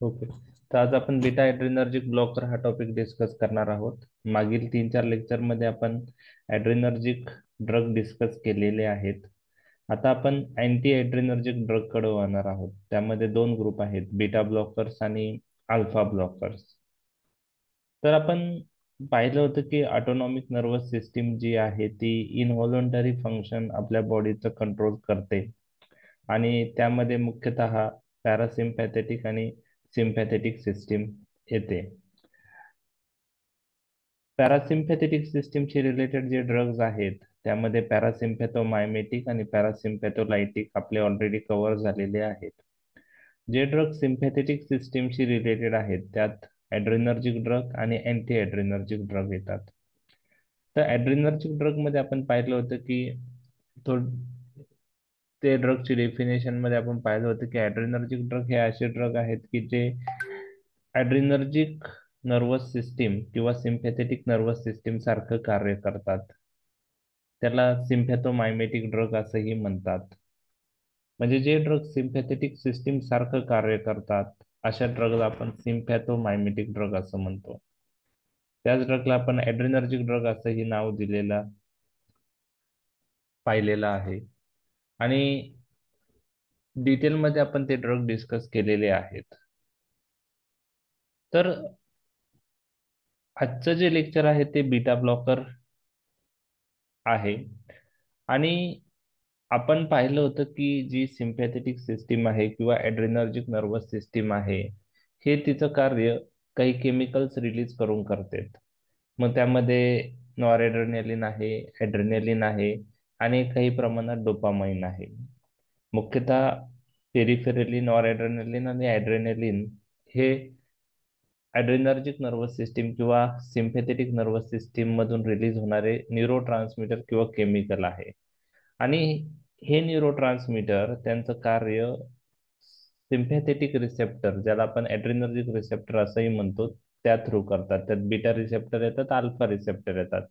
Okay. तर आज आपण बीटा ॲड्रेनर्जिक ब्लॉकर हा टॉपिक डिस्कस करणार आहोत. मागील 3-4 लेक्चरमध्ये आपण ॲड्रेनर्जिक ड्रग डिस्कस केलेले आहेत. आता आपण अँटी ॲड्रेनर्जिक ड्रगकडे वळणार आहोत. त्यामध्ये दोन ग्रुप आहेत, बीटा ब्लॉकर्स आणि अल्फा ब्लॉकर्स. तर आपण पाहिलं होतं की ऑटोनॉमिक नर्वस सिस्टीम जी आहे ती इनव्हॉलंटरी फंक्शन आपल्या बॉडीचं कंट्रोल करते आणि त्यामध्ये मुख्यतः पॅरासिम्पॅथेटिक आणि सिम्पॅथेटिक सिस्टीम येते. पॅरासिम्पॅथेटिक सिस्टीमशी रिलेटेड जे ड्रग्ज आहेत त्यामध्ये पॅरासिम्पॅथोमायमेटिक आणि पॅरासिम्पॅथोलायटिक आपले ऑलरेडी कव्हर झालेले आहेत. जे ड्रग सिम्पॅथेटिक सिस्टीमशी रिलेटेड आहेत त्यात ॲड्रेनर्जिक ड्रग आणि अँटी ॲड्रेनर्जिक ड्रग येतात. तर ॲड्रेनर्जिक ड्रग मध्ये आपण पाहिलं होतं की तो ते ड्रगची डेफिनेशन मध्ये आपण पाहिलं होतं की ॲड्रेनर्जिक ड्रग हे असे ड्रग आहेत की जे ॲड्रेनर्जिक नर्वस सिस्टीम किंवा सिम्पॅथेटिक नर्वस सिस्टीम सारखं कार्य करतात. त्याला सिम्पॅथोमायमेटिक ड्रग असंही म्हणतात. म्हणजे जे ड्रग सिम्पॅथेटिक सिस्टीम सारखं कार्य करतात अशा ड्रगला आपण सिम्पॅथोमायमेटिक ड्रग असं म्हणतो. त्याच ड्रगला आपण ॲड्रेनर्जिक ड्रग असंही नाव दिलेलं पाहिलेलं आहे. आणि डिटेलमध्ये आपण ते ड्रग डिस्कस केलेले आहेत. तर आजचं जे लेक्चर आहे ते बीटा ब्लॉकर आहे. आणि आपण पाहिलं होतं की जी सिम्पॅथेटिक सिस्टीम आहे किंवा ॲड्रेनर्जिक नर्वस सिस्टीम आहे हे तिचं कार्य काही केमिकल्स रिलीज करून करते. मग त्यामध्ये नॉरएड्रेनालिन आहे, ॲड्रेनालिन आहे आणि काही प्रमाणात डोपामाइन आहे. मुख्यतः पेरिफेरली नॉरएड्रेनालिन आणि ॲड्रेनालिन हे ॲड्रेनर्जिक नर्वस सिस्टीम किंवा सिम्पॅथेटिक नर्वस सिस्टीम मधून रिलीज होणारे न्यूरोट्रान्समीटर किंवा केमिकल आहे. आणि हे न्यूरोट्रान्समीटर त्यांचं कार्य सिम्पॅथेटिक रिसेप्टर ज्याला आपण ॲड्रेनर्जिक रिसेप्टर असंही म्हणतो त्या थ्रू करतात. त्यात बीटा रिसेप्टर येतात, अल्फा रिसेप्टर येतात.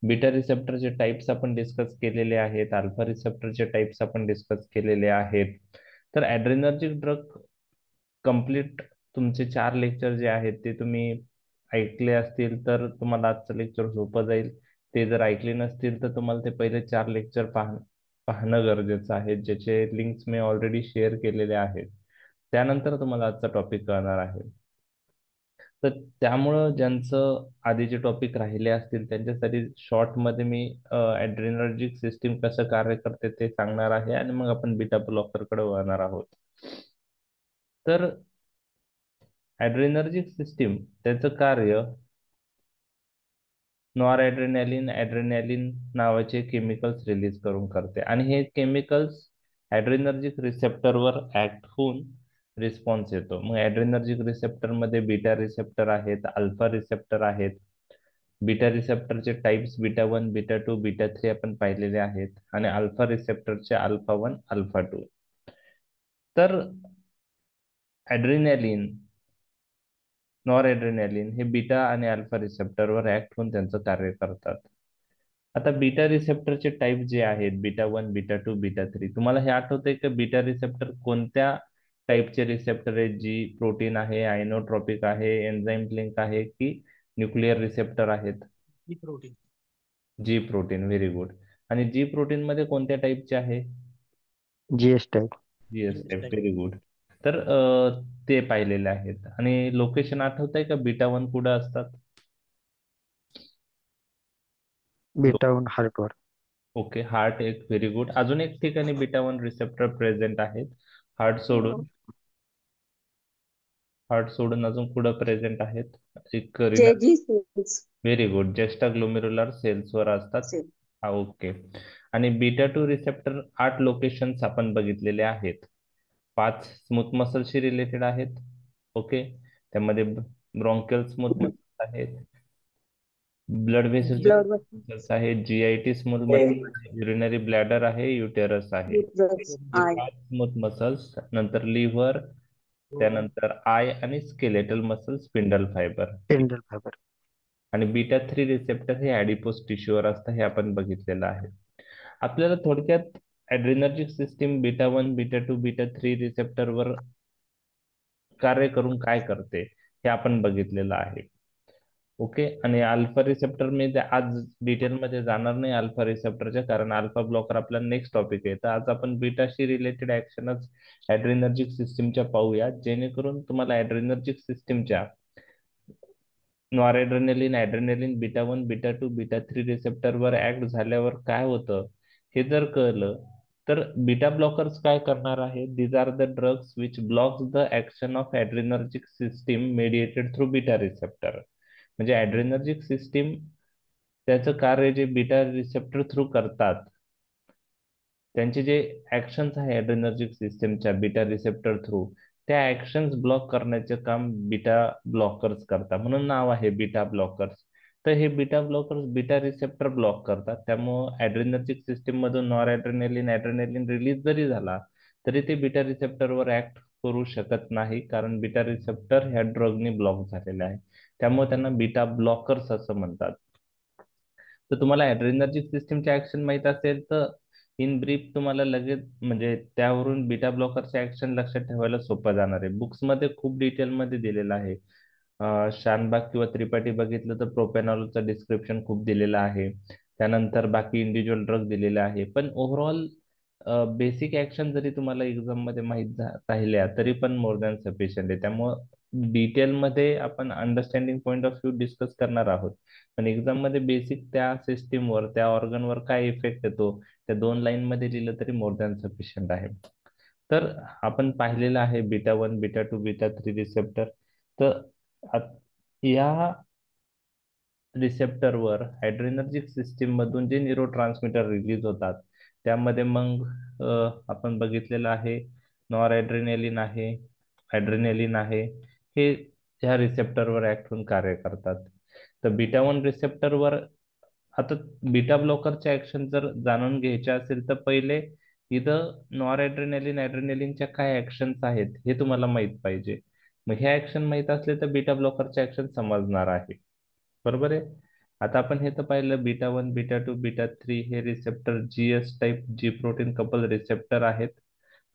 बीटा रिसेप्टरचे टाइप्स आपण डिस्कस केलेले आहेत, अल्फा रिसेप्टरचे टाइप्स आपण डिस्कस केलेले आहेत. तर ॲड्रेनर्जिक ड्रग कंप्लीट तुमचे 4 लेक्चर जे आहेत ते तुम्ही ऐकले असतील तर तुम्हाला आजचं लेक्चर सोपं जाईल. ते जर ऐकले नसतील तर तुम्हाला ते पहिले 4 लेक्चर पाहणं गरजेचं आहे, ज्याचे लिंक्स मी ऑलरेडी शेअर केलेले आहेत. त्यानंतर तुम्हाला आजचा टॉपिक कळणार आहे. तर त्यामुळं ज्यांचं आधीचे टॉपिक राहिले असतील त्यांच्यासाठी शॉर्टमध्ये मी ॲड्रेनर्जिक सिस्टीम कसं कार्य करते ते सांगणार आहे आणि मग आपण बीटा ब्लॉकरकडे वळणार आहोत. तर ॲड्रेनर्जिक सिस्टीम त्याचं कार्य नॉरएड्रेनालिन, ॲड्रेनालिन नावाचे केमिकल्स रिलीज करून करते आणि हे केमिकल्स ॲड्रेनर्जिक रिसेप्टरवर ऍक्ट होऊन रिस्पॉन्स येतो. मग ॲड्रेनर्जिक रिसेप्टरमध्ये बीटा रिसेप्टर आहेत, अल्फा रिसेप्टर आहेत. बीटा रिसेप्टरचे टाइप्स बीटा 1, बीटा 2, बीटा 3 आपण पाहिलेले आहेत आणि अल्फा रिसेप्टरचे अल्फा 1, अल्फा 2. तर ॲड्रेनालिन, नॉरएड्रेनालिन हे बीटा आणि अल्फा रिसेप्टरवर ऍक्ट होऊन त्यांचं कार्य करतात. आता बीटा रिसेप्टरचे टाइप जे आहेत बीटा 1, बीटा 2, बीटा 3, तुम्हाला हे आठवतंय का बीटा रिसेप्टर कोणत्या टाइपचे रिसेप्टर आहेत? जी प्रोटीन आहे, आयनोट्रॉपिक आहे, एन्झाईम लिंक आहे की न्यूक्लिअर रिसेप्टर आहेत? G protein. G protein, very good. आणि जी प्रोटीन मध्ये कोणत्या टाइपचे आहे? GS type. GS type, very good. तर ते पाहिलेले आहेत. आणि लोकेशन आठवत आहे का बीटा 1 कुठं असतात? बीटा 1 हार्टवर. ओके, हार्ट एक, व्हेरी गुड. अजून एक ठिकाणी बीटा 1 रिसेप्टर प्रेझेंट आहेत हार्ट सोडून? हार्ट सोडून अजून कुठं प्रेझेंट आहेत? एक JG cells very good, juxta glomerular सेल्सवर असतात. सेल. हा, ओके. आणि बीटा 2 रिसेप्टर 8 लोकेशन्स आपण बघितलेले आहेत. 5 स्मूथ मसलशी रिलेटेड आहेत. ओके, त्यामध्ये ब्रॉन्कियल स्मूथ मसल आहेत, ब्लड व्हेसलचे ब्लड मसल्स आहेत, GIT smooth muscle, urinary bladder आहे, युटेरस आहे. हे आय 5 स्मूथ मसल्स. नंतर लिव्हर, त्यानंतर आय आणि skeletal muscle spindle fibre. Spindle fibre. आणि बीटा 3 रिसेप्टर हे ॲडिपोस टिश्यूवर असतं, हे आपण बघितलेलं आहे. आपल्याला थोडक्यात ॲड्रिनर्जिक सिस्टीम बीटा 1, बीटा 2, बीटा 3 रिसेप्टरवर कार्य करून काय करते हे आपण बघितलेलं आहे. ओके. आणि अल्फा रिसेप्टर मी आज डिटेलमध्ये जाणार नाही अल्फा रिसेप्टरच्या, कारण अल्फा ब्लॉकर आपला नेक्स्ट टॉपिक आहे. तर आज आपण बीटाशी रिलेटेड ऍक्शनच ऍड्रेनर्जिक सिस्टीमच्या पाहूया, जेणेकरून तुम्हाला ऍड्रेनर्जिक सिस्टीमच्या noradrenaline, adrenaline, beta 1, beta 2, beta 3 रिसेप्टरवर ऍक्ट झाल्यावर काय होतं हे जर कळलं, तर बीटा ब्लॉकर्स काय करणार आहे. These are the drugs which blocks the action of adrenergic system mediated through beta receptor. म्हणजे ऍड्रेनर्जिक सिस्टीम त्याचं कार्य जे बीटा रिसेप्टर थ्रू करतात, त्यांचे जे ऍक्शन्स आहे ऍड्रेनर्जिक सिस्टमच्या बीटा रिसेप्टर थ्रू, त्या ऍक्शन्स ब्लॉक करण्याचे काम बीटा ब्लॉकर्स करतात, म्हणून नाव आहे बीटा ब्लॉकर्स. तर हे beta blockers beta receptor block करतात, त्यामुळं ऍड्रेनर्जिक सिस्टीम मधून नॉर ऍड्रेनालिन ऍड्रेनालिन रिलीज जरी झाला तरी ते बीटा रिसेप्टरवर ऍक्ट करू शकत नाही, कारण बीटा रिसेप्टर ह्या ड्रगने ब्लॉक झालेले आहे. त्यामुळे त्यांना बीटा ब्लॉकर्स असं म्हणतात. तर तुम्हाला ऍड्रेनर्जिक सिस्टीमचे ऍक्शन माहित असेल तर इन ब्रीफ तुम्हाला लगेच म्हणजे त्यावरून बीटा ब्लॉकरचे ऍक्शन लक्षात ठेवायला सोपं जाणार आहे. बुक्समध्ये खूप डिटेलमध्ये दिलेलं आहे. शानबाग किंवा त्रिपाठी बघितलं तर प्रोपॅनॉलचं डिस्क्रिप्शन खूप दिलेलं आहे. त्यानंतर बाकी इंडिव्हिज्युअल ड्रग दिलेले आहे. पण ओव्हरऑल बेसिक ऍक्शन जरी तुम्हाला एक्झाम मध्ये माहीत राहिल्या तरी पण मोर दॅन सफिशियंट आहे. त्यामुळं डिटेलमध्ये आपण understanding point of view discuss करणार आहोत, पण एक्झाम मध्ये बेसिक त्या सिस्टीमवर, त्या ऑर्गनवर काय इफेक्ट येतो त्या 2 लाईन मध्ये लिहिलं तरी मोर दॅन सफिशियंट आहे. तर आपण पाहिलेलं आहे बीटा 1, बीटा 2, बीटा 3 रिसेप्टर. तर आत- या रिसेप्टरवर ॲड्रेनर्जिक सिस्टीम मधून जे न्यूरो ट्रान्समीटर रिलीज होतात, त्यामध्ये मग आपण बघितलेलं आहे नॉर ॲड्रेनालिन आहे, ॲड्रेनालिन आहे, हे ह्या रिसेप्टरवर ऍक्ट होऊन कार्य करतात. तर बीटा 1 रिसेप्टरवर आता बीटा ब्लॉकरचे ऍक्शन जर जाणून घ्यायचे असेल तर पहिले इथं नॉर ॲड्रेनालिन ॲड्रेनालिनच्या काय ऍक्शन्स आहेत हे तुम्हाला माहित पाहिजे. मग हे ऍक्शन माहित असले तर बीटा ब्लॉकरचे ऍक्शन समजणार आहे. बरोबर आहे. आता आपण हे तर पाहिलं बीटा 1, बीटा 2, बीटा 3 हे receptor GS type G protein couple receptor आहेत.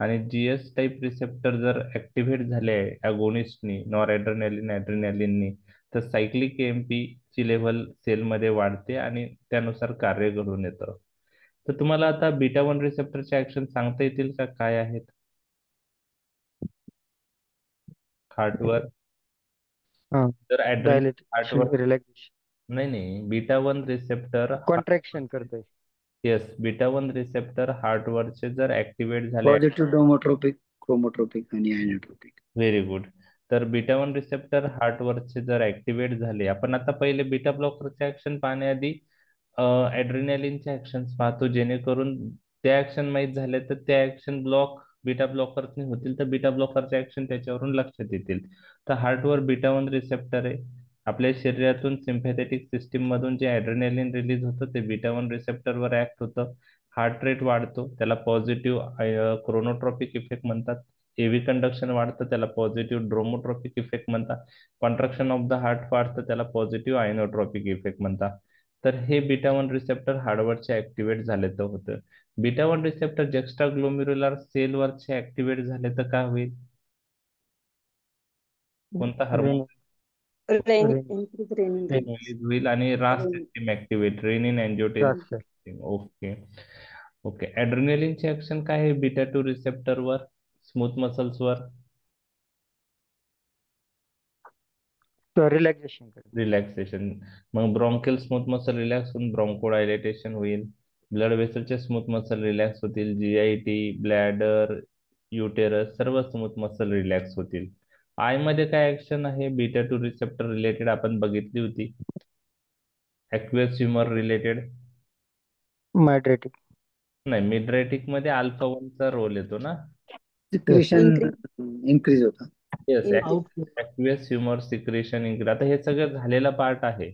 आणि जीएस टाईप रिसेप्टर जर ऍक्टिव्हेट झाले अगोनिस्टनी, नॉर ॲड्रेनालिन ॲड्रेनालिननी, तर सायक्लिक एएमपी ची लेव्हल सेलमध्ये वाढते आणि त्यानुसार कार्य घडून येतं. तर तुम्हाला आता बीटा 1 रिसेप्टरचे ऍक्शन सांगता येतील का काय आहेत हार्टवर. हा. तर ॲड्रेनल डायलेटेशन, हार्टवर. रिलॅक्सेशन, नाही नाही, बीटा 1 रिसेप्टर. कॉन्ट्रॅक्शन करतोय. येस, बीटा 1 रिसेप्टर हार्टवरचे जर ऍक्टिव्हेट झाले. पॉझिटिव्ह डोमोट्रोपिक, क्रोमोट्रोपिक आणि ॲनियोट्रोपिक. Very good. तर बीटा 1 रिसेप्टर हार्टवरचे जर ऍक्टिव्हेट झाले, आपण आता पहिले बीटा ब्लॉकरचे ऍक्शन पाहण्याआधी ॲड्रेनालिनचे ऍक्शन्स पाहतो, जेणेकरून त्या ऍक्शन माहीत झाले तर त्या ऍक्शन ब्लॉक बीटा ब्लॉकरने होतील, तर बीटा ब्लॉकरचे ऍक्शन त्याच्यावरून लक्षात येतील. तर हार्टवर बीटा 1 रिसेप्टर आहे. आपल्या शरीरातून सिम्पॅथेटिक सिस्टीम मधून जे ॲड्रेनालिन रिलीज होतं ते बीटा 1 रिसेप्टरवर ऍक्ट होतं. हार्ट रेट वाढतो, त्याला पॉझिटिव्ह क्रोनोट्रॉपिक इफेक्ट म्हणतात. एव्ही कंडक्शन वाढतं, त्याला पॉझिटिव्ह ड्रोमोट्रॉपिक इफेक्ट म्हणतात. कॉन्ट्रॅक्शन ऑफ द हार्ट वाढतं, त्याला पॉझिटिव्ह आयनोट्रॉपिक इफेक्ट म्हणतात. तर हे बीटा 1 रिसेप्टर हार्टवरचे ऍक्टिव्हेट झाले तर होतं. बीटा 1 रिसेप्टर जेक्स्ट्रा ग्लोम्युरुलर सेलवरचे ऍक्टिव्हेट झाले तर काय होईल. कोणता hormone renin. Renin. increase renin release. Release होईल आणि RAS Renin. System activate, renin त्रास. अँजिओटेन्सिन. ओके. ओके. ॲड्रेनालिनचे ऍक्शन काय आहे बीटा 2 रिसेप्टरवर, स्मूथ मसल्सवर. रिलॅक्सेशन करतो. रिलॅक्सेशन. मग ब्रॉन्कियल स्मूथ मसल रिलॅक्स होऊन ब्रॉन्कोडायलेटेशन होईल. ब्लड वेसलचे स्मूथ मसल रिलॅक्स होतील. जीआयटी, ब्लॅडर, युटेरस सर्व स्मूथ मसल रिलॅक्स होतील. आय मध्ये काय ऍक्शन आहे बीटा 2 रिसेप्टर रिलेटेड आपण बघितली होती. Aqueous humour related. मायड्रेटिक. नाही, मिड्रेटिक मध्ये अल्फा 1 चा रोल येतो ना. Secretion Increase. इन्क्रीज होतं. Yes. Increase. Aqueous humour secretion increase. आता हे सगळं झालेला पार्ट आहे,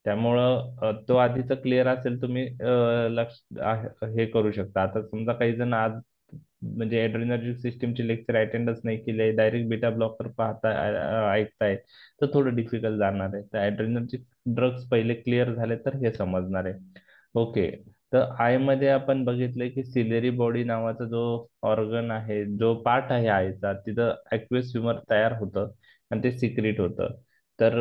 त्यामुळं तो आधीच क्लिअर असेल तुम्ही लक्ष हे करू शकता. आता समजा काही जण आज म्हणजे ॲड्रेनर्जिक सिस्टीमचे लेक्चर अटेंडच नाही केले, डायरेक्ट बीटा ब्लॉकर पाहता ऐकताय, तर थोडं डिफिकल्ट जाणार आहे. तर ॲड्रेनर्जिक ड्रग्स पहिले क्लिअर झाले तर हे समजणार आहे. ओके. तर आय मध्ये आपण बघितलंय की सिलेरी बॉडी नावाचा जो ऑर्गन आहे, जो पार्ट आहे आयचा, तिथं ॲक्वेस ह्युमर तयार होतं आणि ते सिक्रिट होतं. तर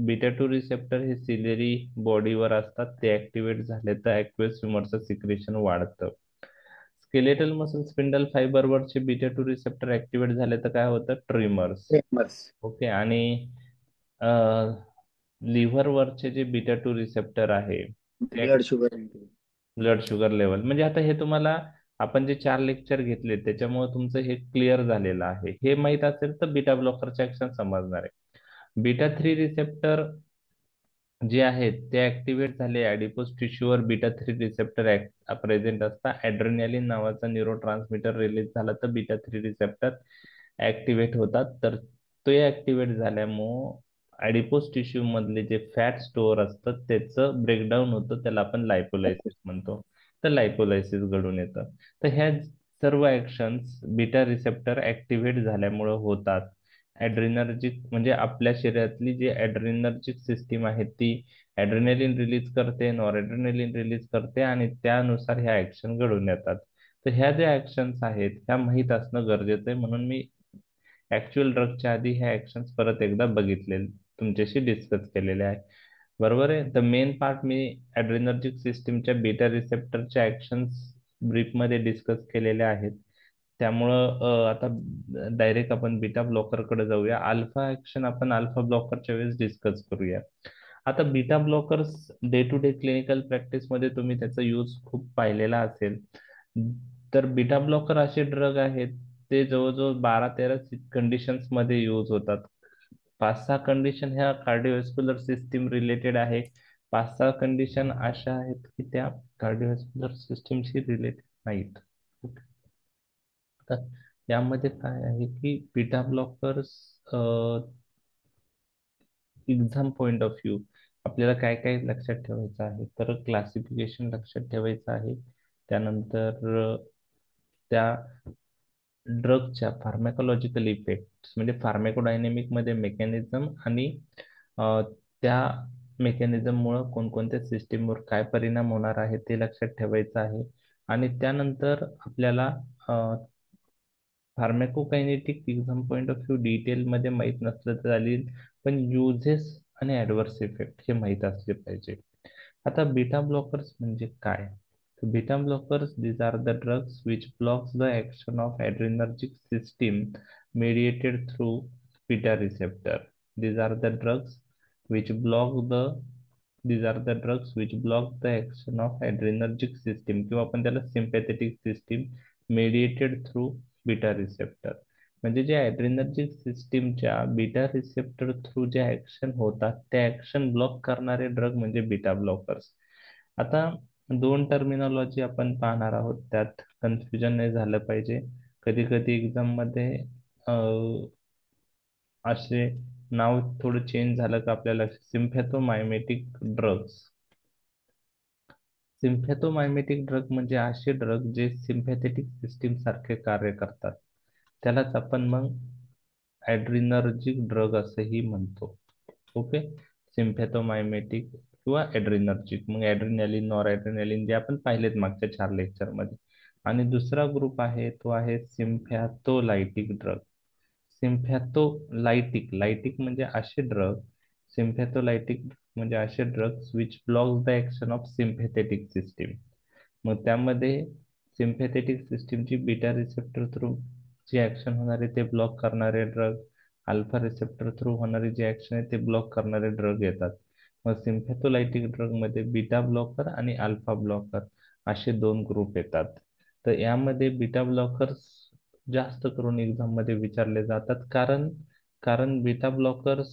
बीटा टू रिसेप्टर हे सिलेरी बॉडीवर असतात, ते ऍक्टिव्हेट झाले तर ॲक्वेस ह्युमरचं सिक्रेशन वाढतं. स्केलेटल मसल स्पिंडल फायबरवरचे बीटा टू रिसेप्टर ऍक्टिव्हेट झाले तर काय होतं? ट्रिमर्स. ट्रेमर्स. ओके. आणि लिव्हरवरचे जे बीटा टू रिसेप्टर आहे ते blood sugar. Blood sugar level. म्हणजे आता हे तुम्हाला आपण जे 4 लेक्चर घेतले त्याच्यामुळे तुमचं हे क्लिअर झालेलं आहे. हे माहित असेल तर बीटा ब्लॉकरचे ऍक्शन समजणार आहे. बीटा थ्री रिसेप्टर जे आहेत ते ऍक्टिव्हेट झाले ऍडिपोज टिश्यूवर. बीटा थ्री रिसेप्टर प्रेझेंट असता ऍड्रेनालिन नावाचा न्यूरो ट्रान्समीटर रिलीज झाला तर बीटा थ्री रिसेप्टर ऍक्टिव्हेट होतात. तर ते ऍक्टिव्हेट झाल्यामुळं ऍडिपोज टिश्यू मधले जे फॅट स्टोअर असतं त्याचं ब्रेकडाऊन होतं, त्याला आपण लायपोलायसिस म्हणतो. तर लायपोलायसिस घडून येतं. तर ह्या सर्व ऍक्शन्स बीटा रिसेप्टर ऍक्टिव्हेट झाल्यामुळे होतात. ऍड्रेनर्जिक म्हणजे आपल्या शरीरातली जी ऍड्रेनर्जिक सिस्टीम आहे ती ऍड्रेनलिन रिलीज करते, नॉरएड्रेनलिन रिलीज करते आणि त्यानुसार ह्या ऍक्शन घडून येतात. तर ह्या ज्या ऍक्शन्स आहेत ह्या माहीत असणं गरजेचं आहे, म्हणून मी ऍक्च्युअल ड्रगच्या आधी ह्या ऍक्शन्स परत एकदा बघितले, तुमच्याशी डिस्कस केलेले आहे. बरोबर आहे. द मेन पार्ट मी ऍड्रेनर्जिक सिस्टीमच्या बीटा रिसेप्टरच्या ऍक्शन्स ब्रीफमध्ये डिस्कस केलेले आहेत. त्यामुळं आता डायरेक्ट आपण बीटा ब्लॉकरकडे जाऊया. अल्फा ऍक्शन आपण अल्फा ब्लॉकरच्या वेळेस डिस्कस करूया. आता beta blockers day to day clinical प्रॅक्टिसमध्ये तुम्ही त्याचा यूज खूप पाहिलेला असेल. तर बीटा ब्लॉकर असे ड्रग आहेत ते जवळजवळ 12-13 कंडिशन्स मध्ये यूज होतात. 5-6 कंडिशन ह्या कार्डिओव्हॅस्क्युलर सिस्टीम रिलेटेड आहे. 5-6 कंडिशन अशा आहेत की त्या कार्डिओव्हॅस्क्युलर सिस्टीमशी रिलेटेड नाहीत. तर यामध्ये काय आहे की beta blockers exam point of view आपल्याला काय काय लक्षात ठेवायचं आहे, तर क्लासिफिकेशन लक्षात ठेवायचं आहे. त्यानंतर त्या ड्रगच्या फार्मॅकोलॉजिकल इफेक्ट म्हणजे फार्मॅकोडायनेमिक मध्ये मेकॅनिझम आणि अ, त्या मेकॅनिझममुळं कोणकोणत्या सिस्टीमवर काय परिणाम होणार आहे ते लक्षात ठेवायचं आहे. आणि त्यानंतर आपल्याला फार्मॅकोकायनेटिक एक्झाम पॉईंट ऑफ व्ह्यू डिटेलमध्ये माहीत नसलं तर चालेल, पण युजेस आणि ॲडव्हर्स इफेक्ट हे माहीत असले पाहिजे. आता बीटा ब्लॉकर्स म्हणजे काय? Beta blockers these are the drugs which blocks the action of adrenergic system mediated through beta receptor. These are the drugs which block the the action of adrenergic system किंवा आपण त्याला sympathetic system mediated through beta receptor. म्हणजे जे ऍड्रेनर्जिक सिस्टीमच्या beta receptor through जे action होतात त्या action block करणारे ड्रग म्हणजे बीटा ब्लॉकर्स. आता 2 टर्मिनॉलॉजी आपण पाहणार आहोत, त्यात कन्फ्युजन नाही झालं पाहिजे. कधी कधी एक्झाम मध्ये असे नाव थोडं चेंज झालं का आपल्याला सिम्पॅथोमायमेटिक ड्रग्स. सिम्पॅथोमायमेटिक ड्रग म्हणजे असे ड्रग जे सिम्पॅथेटिक सिस्टीम सारखे कार्य करतात, त्यालाच आपण मग ऍड्रिनर्जिक ड्रग असंही म्हणतो. ओके. सिम्पॅथोमायमेटिक किंवा ऍड्रिनर्जिक, मग ऍड्रिनॅलिन नॉर ऍड्रिनॅलिन जे आपण पाहिलेत मागच्या 4 लेक्चरमध्ये. आणि दुसरा ग्रुप आहे तो आहे सिम्पॅथोलायटिक ड्रग. सिम्पॅथोलायटिक लायटिक म्हणजे असे ड्रग, सिम्पॅथोलायटिक म्हणजे असे drugs which block the action of sympathetic system. मग त्यामध्ये सिम्पॅथेटिक सिस्टीमची बीटा रिसेप्टर थ्रू जी ऍक्शन होणारे ते ब्लॉक करणारे ड्रग, अल्फा रिसेप्टर थ्रू होणारी जी ऍक्शन आहे ते ब्लॉक करणारे ड्रग येतात. मग सिम्पॅथोलायटिक ड्रग मध्ये बीटा ब्लॉकर आणि अल्फा ब्लॉकर असे 2 ग्रुप येतात. तर यामध्ये बीटा ब्लॉकर्स जास्त करून एक्झाम मध्ये विचारले जातात, कारण कारण बीटा ब्लॉकर्स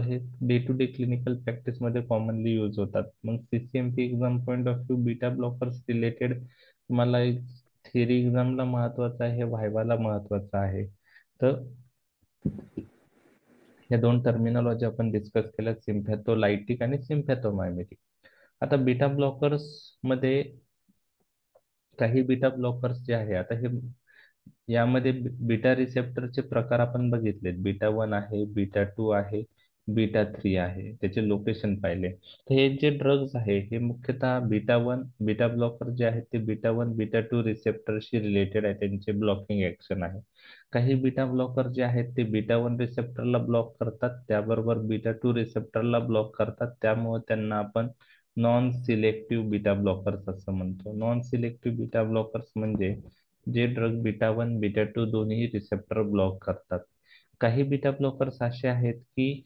हे day to day clinical practice मध्ये कॉमनली यूज होतात. मग CCMP exam point of view beta blockers related तुम्हाला थिअरी एक्झामला महत्वाचं आहे, व्हायवाला महत्वाचं आहे. तर या 2 टर्मिनॉलॉजी आपण डिस्कस केल्या, सिम्पॅथोलायटिक आणि सिम्पॅथोमायमेटिक. आता बीटा ब्लॉकर्स मध्ये काही बीटा ब्लॉकर्स जे आहे, आता हे यामध्ये बीटा रिसेप्टरचे प्रकार आपण बघितलेत. बीटा 1 आहे, बीटा 2 आहे, बीटा 3 आहे. त्याचे लोकेशन पाहिले. तर हे जे ड्रग्ज आहे हे मुख्यतः बीटा 1 बीटा ब्लॉकर जे आहेत ते बीटा 1 बीटा 2 रिसेप्टरशी रिलेटेड आहे. त्यांचे ब्लॉकिंग ऍक्शन आहे. काही बीटा ब्लॉकर जे आहेत ते बीटा 1 रिसेप्टरला ब्लॉक करतात, त्याबरोबर बीटा 2 रिसेप्टरला ब्लॉक करतात. त्यामुळे त्यांना आपण नॉन सिलेक्टिव्ह बीटा ब्लॉकर्स असं म्हणतो. नॉन सिलेक्टिव्ह बीटा ब्लॉकर्स म्हणजे जे ड्रग बीटा 1 बीटा 2 दोन्ही रिसेप्टर ब्लॉक करतात. काही बीटा ब्लॉकर्स असे आहेत की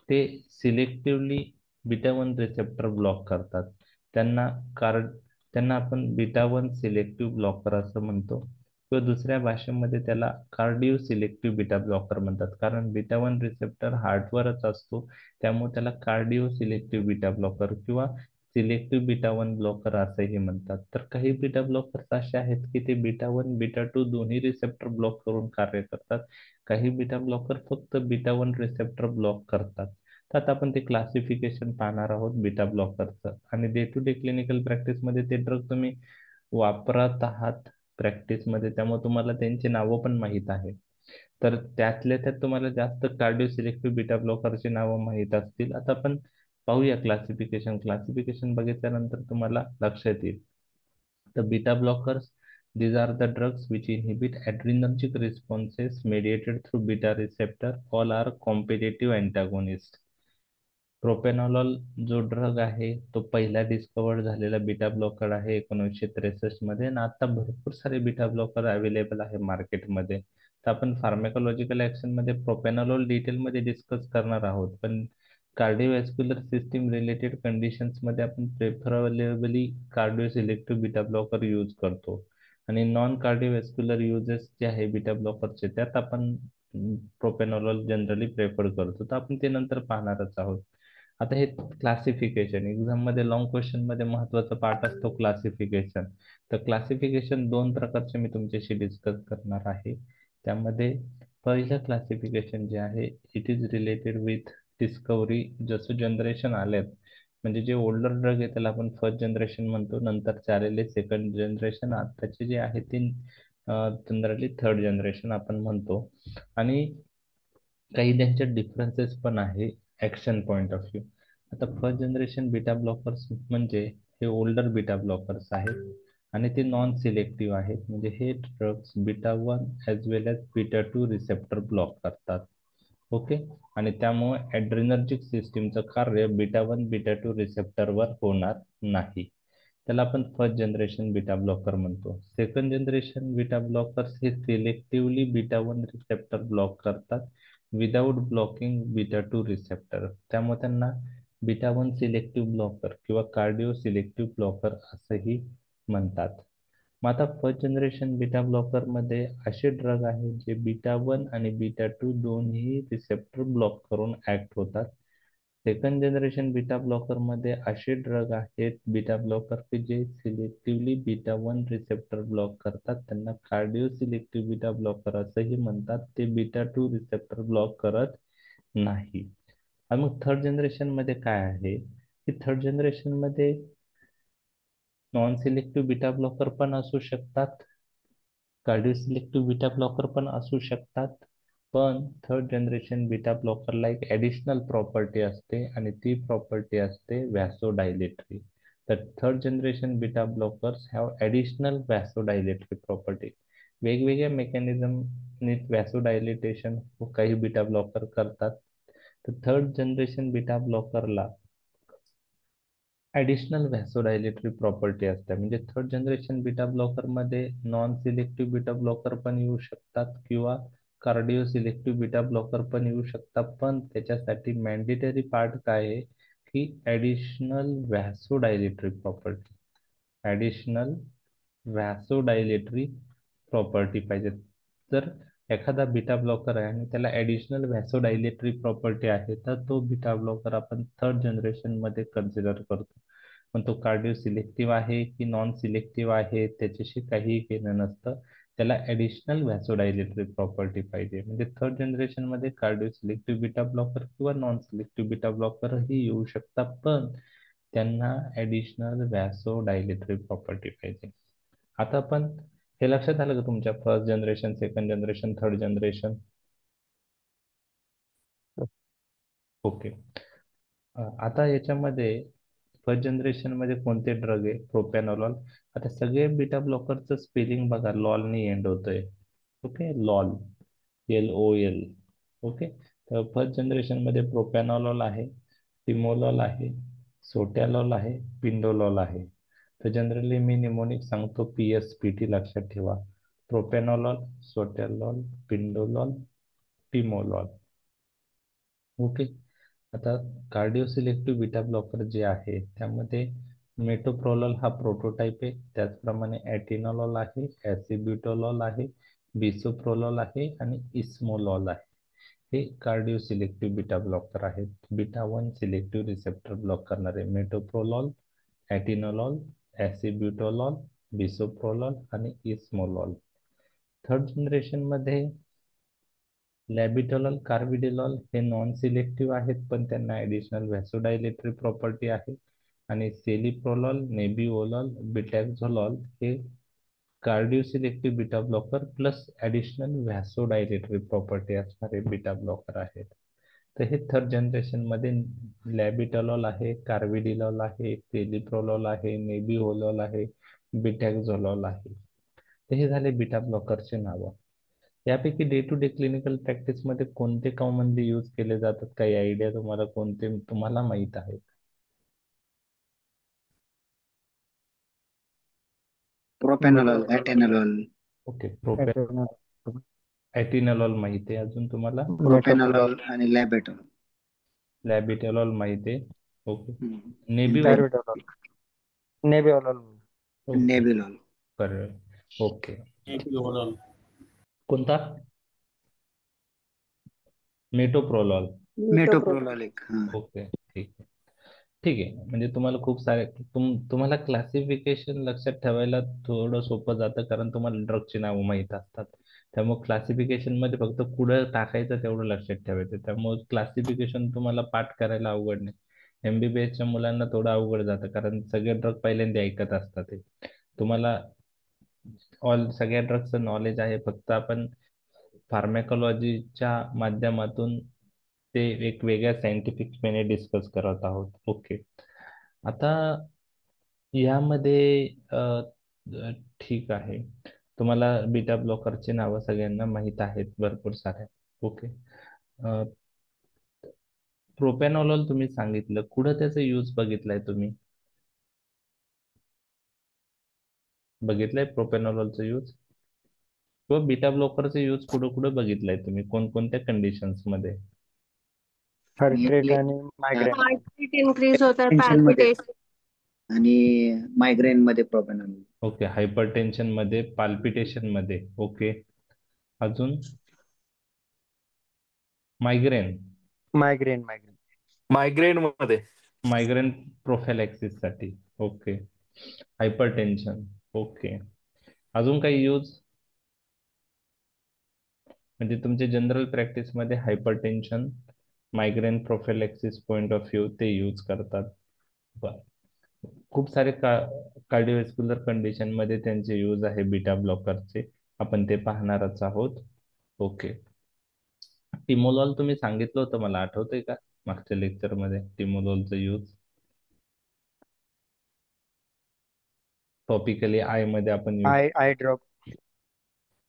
ते सिलेक्टिव्हली बीटा 1 रिसेप्टर ब्लॉक करतात. त्यांना कार्ड त्यांना आपण बीटा 1 सिलेक्टिव्ह ब्लॉकर असं म्हणतो, किंवा दुसऱ्या भाषेमध्ये त्याला कार्डिओ सिलेक्टिव्ह बीटा ब्लॉकर म्हणतात. कारण बीटा 1 रिसेप्टर हार्टवरच असतो, त्यामुळे त्याला कार्डिओ सिलेक्टिव्ह बीटा ब्लॉकर किंवा सिलेक्टिव्ह बीटा 1 ब्लॉकर असंही म्हणतात. तर काही बीटा ब्लॉकर्स असे आहेत की ते बीटा 1 बीटा 2 दोन्ही रिसेप्टर ब्लॉक करून कार्य करतात. काही बीटा ब्लॉकर फक्त बीटा 1 रिसेप्टर ब्लॉक करतात. तर आता आपण ते क्लासिफिकेशन पाहणार आहोत बीटा ब्लॉकरचं. आणि डे टू डे क्लिनिकल प्रॅक्टिसमध्ये ते ड्रग तुम्ही वापरत आहात प्रॅक्टिसमध्ये, त्यामुळे तुम्हाला त्यांची नावं पण माहीत आहे. तर त्यातल्या त्यात तुम्हाला जास्त कार्डिओ सिलेक्टिव्ह बीटा ब्लॉकरची नावं माहीत असतील. आता आपण पाहूया क्लासिफिकेशन. क्लासिफिकेशन बघितल्यानंतर तुम्हाला लक्षात येईल. The beta blockers, these are the drugs which inhibit adrenergic responses mediated through beta receptor. All are competitive antagonists. प्रोपेनॉलॉल जो ड्रग आहे तो पहिला डिस्कवर्ड झालेला बीटा ब्लॉकर आहे 1963 मध्ये, आणि आता भरपूर सारे बीटा ब्लॉकर अवेलेबल आहे मार्केटमध्ये. तर आपण फार्माकोलॉजिकल ऍक्शन मध्ये प्रोपेनॉलॉल डिटेलमध्ये डिस्कस करणार आहोत, पण कार्डिओव्हॅस्क्युलर सिस्टीम रिलेटेड कंडिशन्स मध्ये आपण preferably cardio selective beta blocker use करतो. आणि नॉन कार्डिओव्हॅस्क्युलर युजेस जे आहे बीटा ब्लॉकरचे त्यात आपण प्रोपेनॉलॉल जनरली प्रेफर करतो. तर आपण ते नंतर पाहणारच आहोत. आता हे क्लासिफिकेशन एक्झाम मध्ये लॉंग क्वेश्चन मध्ये महत्वाचा पार्ट असतो क्लासिफिकेशन. तर क्लासिफिकेशन दोन प्रकारचे मी तुमच्याशी डिस्कस करणार आहे. त्यामध्ये पहिलं क्लासिफिकेशन जे आहे it is related with discovery. जसं जनरेशन आलेत म्हणजे जे ओल्डर ड्रग आहे त्याला आपण फर्स्ट जनरेशन म्हणतो, नंतर आलेले सेकंड जनरेशन, आताचे जे आहे ते जनरली थर्ड जनरेशन आपण म्हणतो. आणि काही त्यांच्यात डिफरन्सेस पण आहे ऍक्शन पॉइंट ऑफ व्ह्यू. आता फर्स्ट जनरेशन बीटा ब्लॉकर्स म्हणजे हे ओल्डर बीटा ब्लॉकर्स आहेत आणि ते नॉन सिलेक्टिव्ह आहेत. म्हणजे हे drugs beta 1 as well as beta 2 receptor block करतात. ओके. आणि त्यामुळे ॲड्रेनर्जिक सिस्टीमचं कार्य बीटा 1 बीटा 2 रिसेप्टरवर होणार नाही. त्याला आपण फर्स्ट जनरेशन बीटा ब्लॉकर म्हणतो. सेकंड जनरेशन बीटा ब्लॉकर्स हे सिलेक्टिव्हली बीटा 1 रिसेप्टर ब्लॉक करतात विदाउट ब्लॉकिंग बीटा 2 रिसेप्टर. त्यामुळे त्यांना बीटा 1 सिलेक्टिव्ह ब्लॉकर किंवा कार्डिओ सिलेक्टिव्ह ब्लॉकर असंही म्हणतात. मग आता फर्स्ट जनरेशन बीटा ब्लॉकर मध्ये असे ड्रग आहेत जे बीटा 1 आणि बीटा 2 दोन्ही रिसेप्टर ब्लॉक करून ऍक्ट होतात. सेकंड जनरेशन बीटा ब्लॉकर मध्ये असे ड्रग आहेत बीटा ब्लॉकर की जे सिलेक्टिव्हली बीटा 1 रिसेप्टर ब्लॉक करतात. त्यांना कार्डिओ सिलेक्टिव्ह बीटा ब्लॉकर असंही म्हणतात. ते बीटा 2 रिसेप्टर ब्लॉक करत नाही. आणि मग थर्ड जनरेशन मध्ये काय आहे की थर्ड जनरेशन मध्ये नॉन सिलेक्टिव्ह बीटा ब्लॉकर पण असू शकतात, कार्डिओ सिलेक्टिव्ह बीटा ब्लॉकर पण असू शकतात. पण थर्ड जनरेशन बीटा ब्लॉकरला एक ऍडिशनल प्रॉपर्टी असते आणि ती प्रॉपर्टी असते व्हॅसोडायलेटरी. तर third generation beta blockers have additional vasodilatory property. वेगवेगळ्या मेकॅनिझमने व्हॅसोडायलेटेशन काही बीटा ब्लॉकर करतात. तर थर्ड जनरेशन बीटा ब्लॉकरला ऍडिशनल व्हॅसोडायलेटरी प्रॉपर्टी असते. म्हणजे थर्ड जनरेशन बीटा ब्लॉकर मध्ये नॉन सिलेक्टिव्ह बीटा ब्लॉकर पण येऊ शकतात किंवा कार्डिओ सिलेक्टिव्ह बीटा ब्लॉकर पण येऊ शकतात. पण त्याच्यासाठी मॅन्डेटरी पार्ट काय आहे की additional vasodilatory property, additional vasodilatory property पाहिजे. जर एखादा बीटा ब्लॉकर आहे आणि त्याला ऍडिशनल व्हॅसोडायलेटरी प्रॉपर्टी आहे तर तो बीटा ब्लॉकर आपण थर्ड जनरेशन मध्ये कन्सिडर करतो. पण तो कार्डिओ सिलेक्टिव्ह आहे की नॉन सिलेक्टिव्ह आहे त्याच्याशी काहीही घेणं नसतं. त्याला ऍडिशनल व्हॅसोडायलेटरी प्रॉपर्टी पाहिजे. म्हणजे थर्ड जनरेशन मध्ये कार्डिओ सिलेक्टिव्ह बीटा ब्लॉकर किंवा नॉन सिलेक्टिव्ह बीटा ब्लॉकर ही येऊ शकतात, पण त्यांना ऍडिशनल व्हॅसोडायलेटरी प्रॉपर्टी पाहिजे. आता आपण हे लक्षात आलं का तुमच्या? First generation, second generation, third generation. Okay. आता याच्यामध्ये फर्स्ट जनरेशन मध्ये कोणते ड्रग आहे? प्रोपॅनॉलॉल. आता सगळे बीटा ब्लॉकरचं स्पेलिंग बघा, लॉलनी एंड होतोय. Okay, lol, LOL. ओके. तर फर्स्ट जनरेशन मध्ये प्रोपॅनॉलॉल आहे, टिमोलॉल आहे, सोटॅलॉल आहे, पिंडोलॉल आहे. तर जनरली मी निमोनिक सांगतो, PSPT लक्षात ठेवा. प्रोपॅनॉलॉल, सोटॅलॉल, पिंडोलॉल, टिमोलॉल. ओके. आता कार्डिओ सिलेक्टिव्ह बीटा ब्लॉकर जे आहे त्यामध्ये मेटोप्रोलॉल हा प्रोटोटाइप आहे. त्याचप्रमाणे ॲटिनोलॉल आहे, ॲसिब्युटोलॉल आहे, बिसोप्रोलॉल आहे आणि इस्मोलॉल आहे. हे कार्डिओ सिलेक्टिव्ह बीटा ब्लॉकर आहेत. बीटा 1 सिलेक्टिव्ह रिसेप्टर ब्लॉक करणारे मेटोप्रोलॉल, ॲटिनोलॉल, ॲसिब्युटोलॉल, बिसोप्रोलॉल आणि इस्मोलॉल. थर्ड जनरेशन मध्ये लॅबिटोलॉल, कार्बिडोलॉल हे नॉन सिलेक्टिव्ह आहेत, पण त्यांना ॲडिशनल व्हॅसोडायलेटरी प्रॉपर्टी आहे. आणि सेलिप्रोलॉल, नेबिओलॉल, बिटॅक्झोलॉल हे cardio selective beta blocker plus additional vasodilatory property असणारे बीटा ब्लॉकर आहेत. तर हे थर्ड जनरेशन मध्ये लॅबिटोलॉल आहे, कार्बिडिलॉल आहे, सेलिप्रोलॉल आहे, नेबिओलॉल आहे, बिटॅक्झोलॉल आहे. तर हे झाले बीटा ब्लॉकरचे नावं. यापैकी day to day clinical practice मध्ये कोणते कॉमनली यूज केले जातात? काही आयडिया तुम्हाला, कोणते तुम्हाला माहित आहेत? प्रोपॅनॉलॉल, ॲटेनॉलॉल. ओके, ॲटिनॉलॉल माहिती आहे. अजून तुम्हाला? मेटोप्रोलॉल, प्रोपॅनॉलॉल आणि लॅबेटॉल. लॅबिटोलॉल माहिती आहे. ओके. नेबिओल. कार्बिडोलॉल, नेबिओलॉल, ओके, नेबिलॉल. बरोबर. ओके. कोणता? मेटोप्रोलॉल. मेटोप्रोलॉल एक. हा. ओके, ठीक आहे. ठीक आहे, म्हणजे तुम्हाला खूप सारे तुम्हाला क्लासिफिकेशन लक्षात ठेवायला थोडं सोपं जातं, कारण तुम्हाला ड्रगची नावं माहीत असतात. त्यामुळे क्लासिफिकेशन मध्ये फक्त कुठं टाकायचं तेवढं लक्षात ठेवायचं. त्यामुळे क्लासिफिकेशन तुम्हाला पाठ करायला अवघड नाही. MBBSच्या मुलांना थोडं अवघड जातं, कारण सगळे ड्रग पहिल्यांदा ऐकत असतात ते. तुम्हाला सगळ्या ड्रगचं नॉलेज आहे, फक्त आपण फार्मॅकॉलॉजीच्या माध्यमातून ते एक वेगळ्या सायंटिफिक वेने डिस्कस करत आहोत. ओके. आता यामध्ये अ, अ, ठीक आहे, तुम्हाला बीटा ब्लॉकरची नावं सगळ्यांना माहीत आहेत भरपूर साऱ्या. ओके. प्रोपॅनॉलॉल तुम्ही सांगितलं, कुठं त्याचा यूज बघितलाय तुम्ही? बघितलंय प्रोपॅनॉलॉलचा यूज किंवा बीटा ब्लॉकरचा यूज कुठं कुठं बघितलाय तुम्ही, कोणकोणत्या कंडिशन्स मध्ये? हार्ट रेट मेनली आणि मायग्रेन. हार्ट बीट इन्क्रीज होता है, टेन्शन मध्ये पैल्पिटेशन. आणि मायग्रेन मध्ये प्रोपॅनॉलॉल. ओके, हायपरटेन्शन मध्ये, पाल्पिटेशन मध्ये. ओके. अजून? मायग्रेन. मायग्रेन, मायग्रेन मध्ये. मायग्रेन प्रोफॅलॅक्सिस साठी. ओके. हायपरटेन्शन. ओके. अजून काही यूज? म्हणजे तुमच्या जनरल प्रॅक्टिस मध्ये hypertension, migraine prophylaxis point of view ते यूज करतात. बर. खूप सारे कार्डिओव्हॅस्क्युलर कंडिशन मध्ये त्यांचे यूज आहे बीटा ब्लॉकरचे, आपण ते पाहणारच आहोत. ओके. टिमोलॉल तुम्ही सांगितलं होतं, मला आठवतंय का मागच्या लेक्चर मध्ये टिमोलॉलचं यूज? टॉपिकली आय मध्ये आपण यूज, आय ड्रॉप,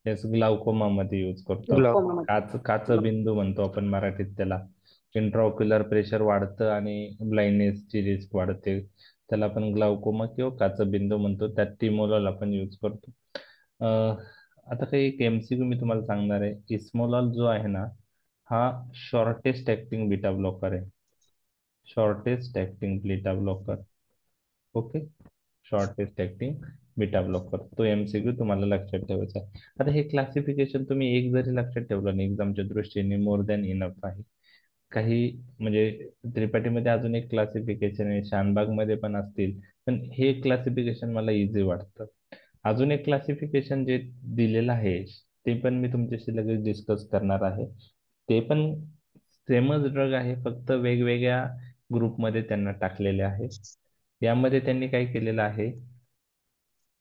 याच ग्लाउकोमा मध्ये यूज करतो. ग्लॉकोमा. काच बिंदू म्हणतो आपण मराठीत त्याला. इंट्राओक्युलर प्रेशर वाढतं आणि ब्लाइंडनेसची रिस्क वाढते, त्याला आपण ग्लाउकोमा किंवा काच बिंदू म्हणतो. त्यात टिमोलॉल आपण यूज करतो. आता काही एक MCQ मी तुम्हाला सांगणार आहे. इस्मोलॉल जो आहे ना, हा शॉर्टेस्ट ऍक्टिंग बीटा ब्लॉकर आहे. Shortest acting beta blocker. Okay. Shortest acting beta blocker, तो MCQ तुम्हाला लक्षात ठेवायचा आहे. आता हे क्लासिफिकेशन तुम्ही एक जरी लक्षात ठेवलं ना एक्झामच्या दृष्टीने, मोर दॅन इनफ आहे. काही म्हणजे त्रिपाठीमध्ये अजून एक क्लासिफिकेशन आहे, शानबाग मध्ये पण असतील, पण हे क्लासिफिकेशन मला इझी वाटतं. अजून एक क्लासिफिकेशन जे दिलेलं आहे ते पण मी तुमच्याशी लगेच डिस्कस करणार आहे. ते पण सेमच ड्रग आहे, फक्त वेगवेगळ्या ग्रुपमध्ये त्यांना टाकलेले आहे. यामध्ये त्यांनी काय केलेलं आहे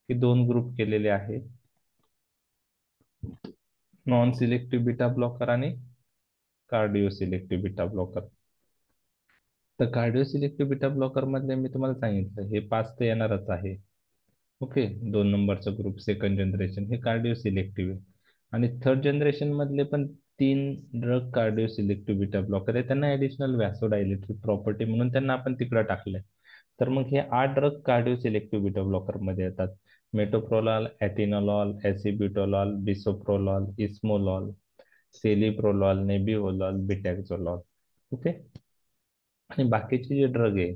की दोन ग्रुप केलेले आहे. नॉन सिलेक्टिव्ह बीटा ब्लॉकर आणि कार्डिओ सिलेक्टिव्ह बीटा ब्लॉकर. तर कार्डिओ सिलेक्टिव्ह बीटा ब्लॉकर मधले मी तुम्हाला सांगितलं हे 5 तर येणारच आहे. ओके, 2 नंबरचा ग्रुप सेकंड जनरेशन हे कार्डिओ सिलेक्टिव्ह आहे. आणि थर्ड जनरेशन मधले पण 3 drug cardio selective beta blocker आहे. त्यांना ऍडिशनल व्हॅसोडायलेटरी प्रॉपर्टी म्हणून त्यांना आपण तिकडे टाकलंय. तर मग हे 8 drug cardio selective beta blocker मध्ये येतात. Metoprolol, atenolol, acebutolol, bisoprolol, esmolol, celiprolol, nebivolol, betaxolol. Okay. आणि बाकीचे जे ड्रग आहे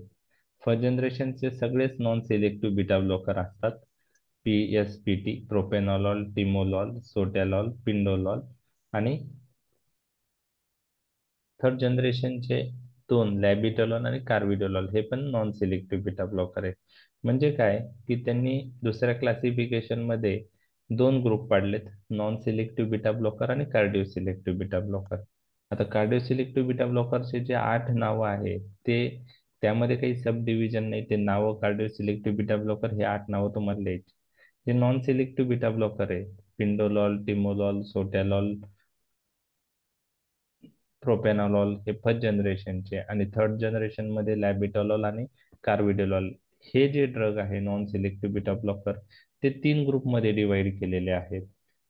फर्स्ट जनरेशनचे सगळेच नॉन सिलेक्टिव्ह बीटा ब्लॉकर असतात. PSPT, propranolol, timolol, sotalol, pindolol. आणि थर्ड जनरेशनचे 2 लॅबिटोलॉल आणि कार्बिडोलॉल हे पण नॉन सिलेक्टिव्ह बीटा ब्लॉकर आहे. म्हणजे काय की त्यांनी दुसऱ्या क्लासिफिकेशन मध्ये 2 ग्रुप पाडलेत, नॉन सिलेक्टिव्ह बीटा ब्लॉकर आणि कार्डिओ सिलेक्टिव्ह बीटा ब्लॉकर. आता कार्डिओ सिलेक्टिव्ह बीटा ब्लॉकरचे जे 8 नावं आहेत ते त्यामध्ये काही सब डिव्हिजन नाही. ते नावं कार्डिओ सिलेक्टिव्ह बीटा ब्लॉकर हे 8 नावं तुम्हाला लिहायची. जे नॉन सिलेक्टिव्ह बीटा ब्लॉकर आहे पिंडोलॉल, टिमोलॉल, सोटॅलॉल, प्रोपेनॉलॉल हे फर्स्ट जनरेशनचे. आणि थर्ड जनरेशन मध्ये लॅबिटोलॉल आणि कार्बिडोलॉल हे जे ड्रग आहे नॉन सिलेक्टिव्ह बीटा ब्लॉकर ते 3 ग्रुपमध्ये डिवाइड केलेले आहेत.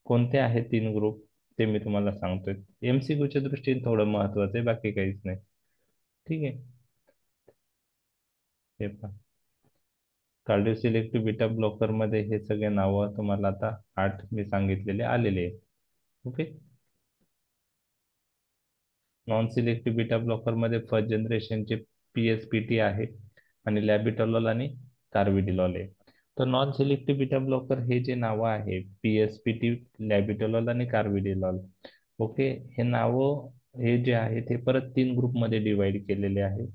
कोणते आहेत 3 ग्रुप ते मी तुम्हाला सांगतोय. MCQच्या दृष्टीने थोडं महत्वाचं आहे, बाकी काहीच नाही. ठीक आहे. हे पण कार्डिओ सिलेक्टिव्ह बीटा ब्लॉकर मध्ये हे सगळे नावं तुम्हाला आता 8 मी सांगितलेले आलेले आहेत. Okay. Non selective beta blocker मध्ये फर्स्ट जनरेशनचे PSPT आहे आणि लॅबिटोलॉल आणि कार्बिडिलॉल आहे. तर नॉन सिलेक्टिव्ह बीटा ब्लॉकर हे जे नावं आहे PSPT, लॅबिटोलॉल आणि कार्बिडिलॉल. ओके, हे नावं हे जे आहे ते परत 3 ग्रुपमध्ये डिवाइड केलेले आहे.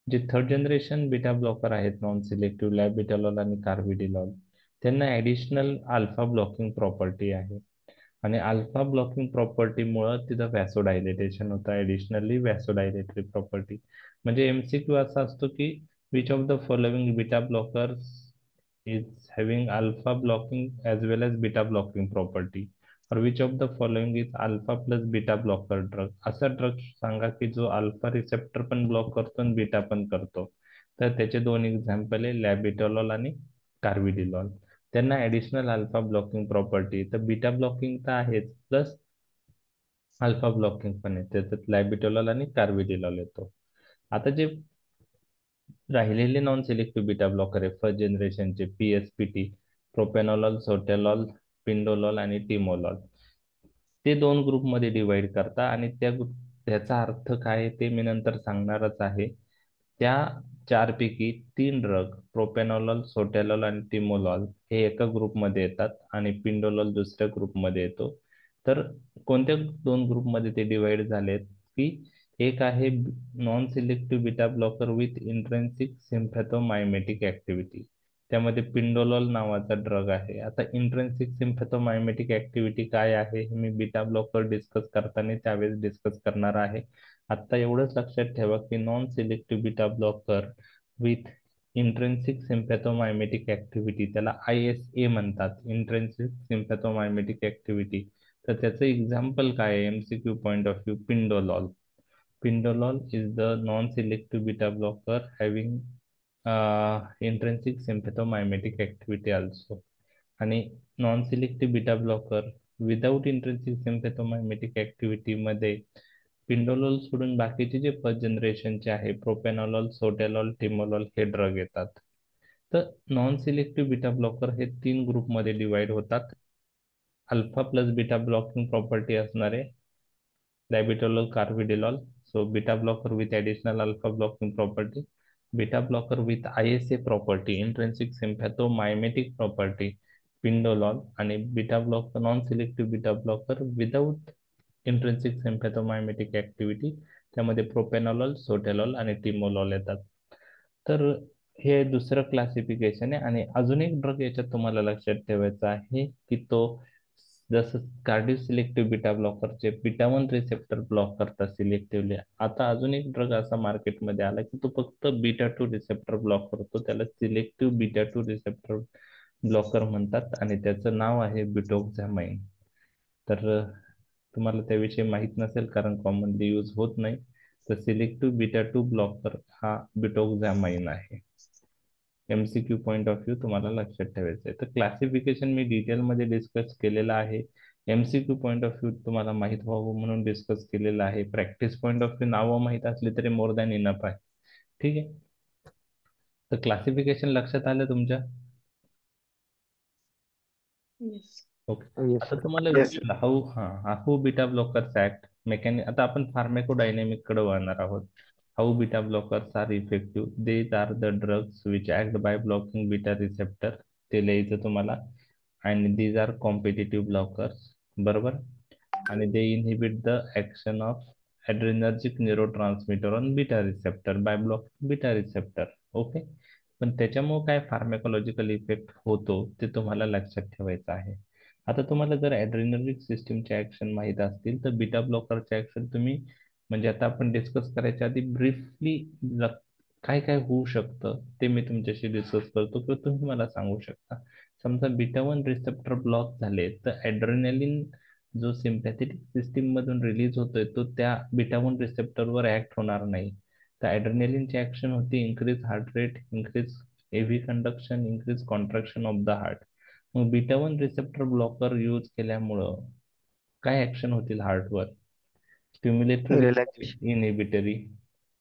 जे थर्ड जनरेशन बीटा ब्लॉकर आहेत नॉन सिलेक्टिव्ह लॅबिटोलॉल आणि कार्बिडिलॉल त्यांना ऍडिशनल अल्फा ब्लॉकिंग प्रॉपर्टी आहे. आणि अल्फा ब्लॉकिंग प्रॉपर्टीमुळं तिथं व्हॅसोडायलेटेशन होतं, ॲडिशनली व्हॅसोडायलेटरी प्रॉपर्टी. म्हणजे MCQ असा असतो की which of the following beta blockers is having alpha blocking as well as beta blocking property, और which of the following is alpha plus beta blocker drug. असा drug सांगा की जो alpha receptor पण ब्लॉक करतो आणि बीटा पण करतो. तर त्याचे 2 एक्झाम्पल आहे लॅबिटोलॉल आणि कार्बिडिलॉल. त्यांना ऍडिशनल अल्फा ब्लॉकिंग प्रॉपर्टी, तर बीटा ब्लॉकिंग तर आहेच प्लस अल्फा ब्लॉकिंग पण आहे, त्याच्यात लॅबिटोलॉल आणि कार्बिडिलॉल येतो. आता जे राहिलेले नॉन सिलेक्टिव्ह बीटा ब्लॉकर आहे फर्स्ट जनरेशनचे PSPT, प्रोपेनॉलॉल, सोटॅलॉल, पिंडोलॉल आणि टिमोलॉल ते 2 ग्रुपमध्ये डिवाइड करता. आणि त्याचा अर्थ काय आहे ते मी नंतर सांगणारच आहे. त्या 4 पैकी 3 ड्रग प्रोपेनॉलॉल, सोटॅलॉल आणि टिमोलॉल हे एका ग्रुपमध्ये येतात आणि पिंडोलॉल दुसऱ्या ग्रुपमध्ये येतो. तर कोणत्या 2 ग्रुपमध्ये ते डिवाइड झालेत की एक आहे non selective beta blocker with intrinsic sympathomimetic activity, त्यामध्ये पिंडोलॉल नावाचा ड्रग आहे. आता इंट्रेन्सिक सिम्पॅथोमायमेटिक ऍक्टिव्हिटी काय आहे हे मी बीटा ब्लॉकर डिस्कस करताना त्यावेळेस डिस्कस करणार आहे. आता एवढंच लक्षात ठेवा की non selective beta blocker with intrinsic sympathomimetic activity त्याला ISA म्हणतात, इंट्रेन्सिक सिम्पॅथोमायमेटिक ऍक्टिव्हिटी. तर त्याचं एक्झाम्पल काय आहे MCQ point of view pindolol. Pindolol is the non-selective beta blocker having intrinsic sympathomimetic activity also. आणि non selective beta blocker without intrinsic sympathomimetic activity मध्ये pindolol सोडून बाकीचे जे फर्स्ट जनरेशनचे आहे प्रोपेनॉलॉल, सोटॅलॉल, टिमोलॉल हे ड्रग येतात. तर नॉन सिलेक्टिव्ह बीटा ब्लॉकर हे 3 ग्रुपमध्ये डिवाइड होतात. Alpha plus beta blocking property असणारे लॅबिटोलॉल, कार्बिडिलॉल. So beta blocker with additional alpha blocking property, beta blocker with ISA property, intrinsic sympathomimetic property, pindolol. आणि beta blocker non selective beta blocker without intrinsic sympathomimetic activity, त्यामध्ये propranolol, सोटॅलॉल आणि timolol येतात. तर हे दुसरं classification आहे. आणि अजून एक ड्रग याच्यात तुम्हाला लक्षात ठेवायचा आहे की तो जसं कार्डिओ सिलेक्टिव्ह बीटा ब्लॉकरचे बीटा 1 रिसेप्टर ब्लॉक करतात सिलेक्टिव्हली, आता अजून एक ड्रग असा मार्केटमध्ये आला की तो फक्त बीटा 2 रिसेप्टर ब्लॉक करतो, त्याला सिलेक्टिव्ह बीटा 2 रिसेप्टर ब्लॉकर म्हणतात आणि त्याचं नाव आहे ब्युटोक्झॅमाइन. तर तुम्हाला त्याविषयी माहीत नसेल कारण कॉमनली यूज होत नाही. तर सिलेक्टिव्ह बीटा टू ब्लॉकर हा बिटोक्सामाइन आहे. MCQ पॉईंट ऑफ व्ह्यू तुम्हाला लक्षात ठेवायचं आहे. तर क्लासिफिकेशन मी डिटेलमध्ये डिस्कस केलेलं आहे. MCQ पॉईंट ऑफ व्ह्यू तुम्हाला माहीत व्हावं म्हणून डिस्कस केलेलं आहे. प्रॅक्टिस पॉईंट ऑफ व्ह्यू नावं माहीत असली तरी मोर दॅन इनफ आहे. ठीक आहे. तर क्लासिफिकेशन लक्षात आलं तुमच्या? ओके. येस आता सर. तुम्हाला Yes, विचारलं how beta blockers act mechanic. आता आपण फार्मेकोडायनेमिक कडे वळणार आहोत. How beta blockers are effective. These are the drugs which act by blocking beta receptor. ते लिहायचं तुम्हाला. आणि दीज आर कॉम्पिटिटिव्ह ब्लॉकर्स. बरोबर. आणि they inhibit the action of adrenergic neurotransmitter on beta receptor by blocking beta receptor. Okay. पण त्याच्यामुळे काय pharmacological effect होतो ते तुम्हाला लक्षात ठेवायचं आहे. आता तुम्हाला जर ॲड्रेनर्जिक सिस्टीमचे ऍक्शन माहीत असतील तर बीटा ब्लॉकरचे ऍक्शन तुम्ही म्हणजे आता आपण डिस्कस करायच्या आधी ब्रीफली काय काय होऊ शकतं ते मी तुमच्याशी डिस्कस करतो किंवा तुम्ही मला सांगू शकता. समजा बीटा वन रिसेप्टर ब्लॉक झाले तर ॲड्रेनलिन जो सिम्पॅथेटिक सिस्टीम मधून रिलीज होतोय तो त्या बीटा वन रिसेप्टरवर ऍक्ट होणार नाही. तर ॲड्रेनलिनची ऍक्शन होती increase heart rate, increase AV conduction, increase contraction of the heart. मग beta one receptor blocker use केल्यामुळं काय ऍक्शन होतील हार्टवर? Stimulatory, relaxation. इनहिबिटरी,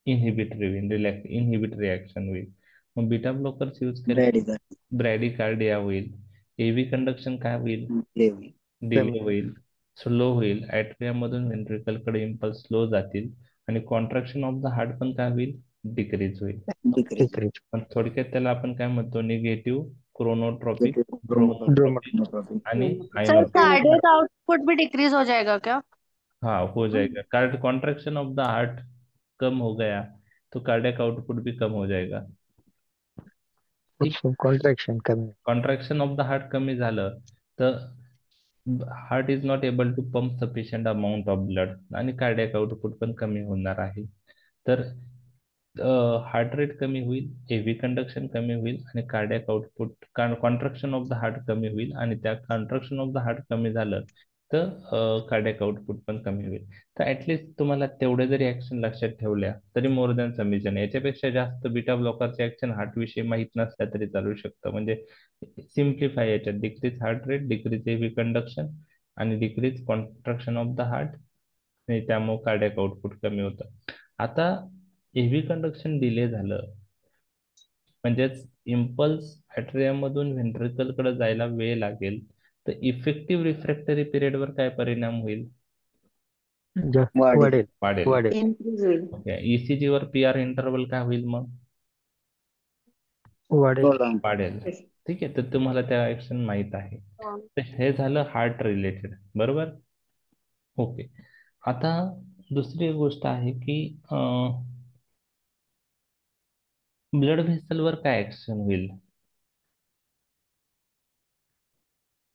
इनहिबिटरी होईल, रिलॅक्स इनहिबिटरी ऍक्शन होईल. मग बीटा ब्लॉकर्स यूज केल्या Brady ब्रॅडिकार्डिया होईल. एव्ही कंडक्शन काय होईल? Levy, डिले होईल, स्लो होईल. ऍट्रियामधून व्हेंट्रिकलकडे इम्पल्स स्लो जातील आणि कॉन्ट्रॅक्शन ऑफ द हार्ट पण काय होईल? डिक्रीज होईल. decrease, decrease. पण थोडक्यात त्याला आपण काय म्हणतो? निगेटिव्ह क्रोनोट्रॉपिक, chromatography, ड्रोमोट्रॉपिक ड्रोमोटोग्राफी. आणि सर आयनोट्रॉपिक. कार्डियक आउटपुट भी डिक्रीज हो जाएगा क्या? हाँ, हो जाएगा. Card contraction of the heart कम हो गया तो कार्डियक आउटपुट भी कम हो जाएगा. ठीक. कॉन्ट्रॅक्शन कमी. कॉन्ट्रॅक्शन ऑफ द हार्ट कमी झालं तर heart is not able to pump sufficient amount of blood आणि कार्डियक आउटपुट पण कमी होणार आहे. तर हार्ट रेट कमी होईल, एव्ही कंडक्शन कमी होईल आणि cardiac output contraction of the heart कमी होईल आणि त्या कॉन्ट्रॅक्शन ऑफ द हार्ट कमी झालं तर कार्डियक आउटपुट पण कमी होईल. तर ऍटलिस्ट तुम्हाला तेवढे जरी ऍक्शन लक्षात ठेवल्या तरी मोर दॅन समिजन. याच्यापेक्षा जास्त बीटा ब्लॉकरचे ऍक्शन हार्ट विषयी माहीत नसल्या तरी चालू शकतं. म्हणजे सिम्प्लिफाय याच्यात decrease heart rate, decrease AV conduction आणि decrease contraction of the heart आणि त्यामुळे कार्डियक आउटपुट कमी होतं. आता एव्ही कंडक्शन डिले झालं म्हणजेच इम्पल्स मधून व्हेंट्रिकल कडे जायला वेळ लागेल तर इफेक्टिव्ह रिफ्रॅक्टरी पिरियडवर काय परिणाम होईल? वाढेल, वाढेल. वाढेल. वाढेल. इंक्रीज होईल. ओके. ईसीजी वर पीआर इंटरवल काय होईल मग? वाढेल. prolong, वाढेल. ठीक आहे. तर तुम्हाला त्या ऍक्शन माहित आहे. तर हे झालं हार्ट रिलेटेड. बरोबर. ओके. आता दुसरी गोष्ट आहे की ब्लड व्हेसलवर काय ऍक्शन होईल?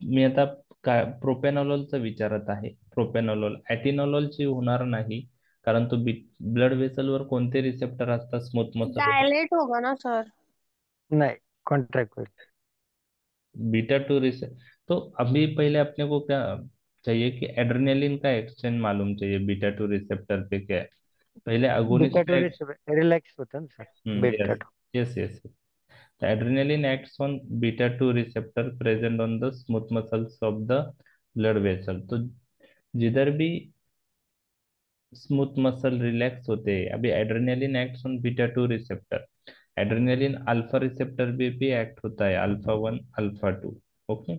मी आता काय प्रोपॅनॉलॉलचं विचारत आहे. प्रोपॅनॉलॉल ॲटिनॉलॉलची होणार नाही कारण तो ब्लड व्हेसलवर कोणते रिसेप्टर असतात? स्मूथ मसल डायलेट होगा ना सर? नाही, कॉन्ट्रॅक्ट होईल. Beta two receptor. तो अभी पहले अपने को क्या चाहिए कि एड्रेनलिन का एक्शन मालूम चाहिए बीटा टू रिसेप्टर पे क्या है. पहले अगोनिस्ट बीटा टू रिलॅक्स होतं ना sir. Beta yes two. Yes yes. The adrenaline acts on beta 2 receptor present on the smooth muscles of the blood vessel. तो जिधर भी स्मूथ मसल रिलैक्स होते हैं अभी adrenaline acts on beta two receptor. Adrenaline alpha receptor भी act होता है, alpha one alpha to. Okay.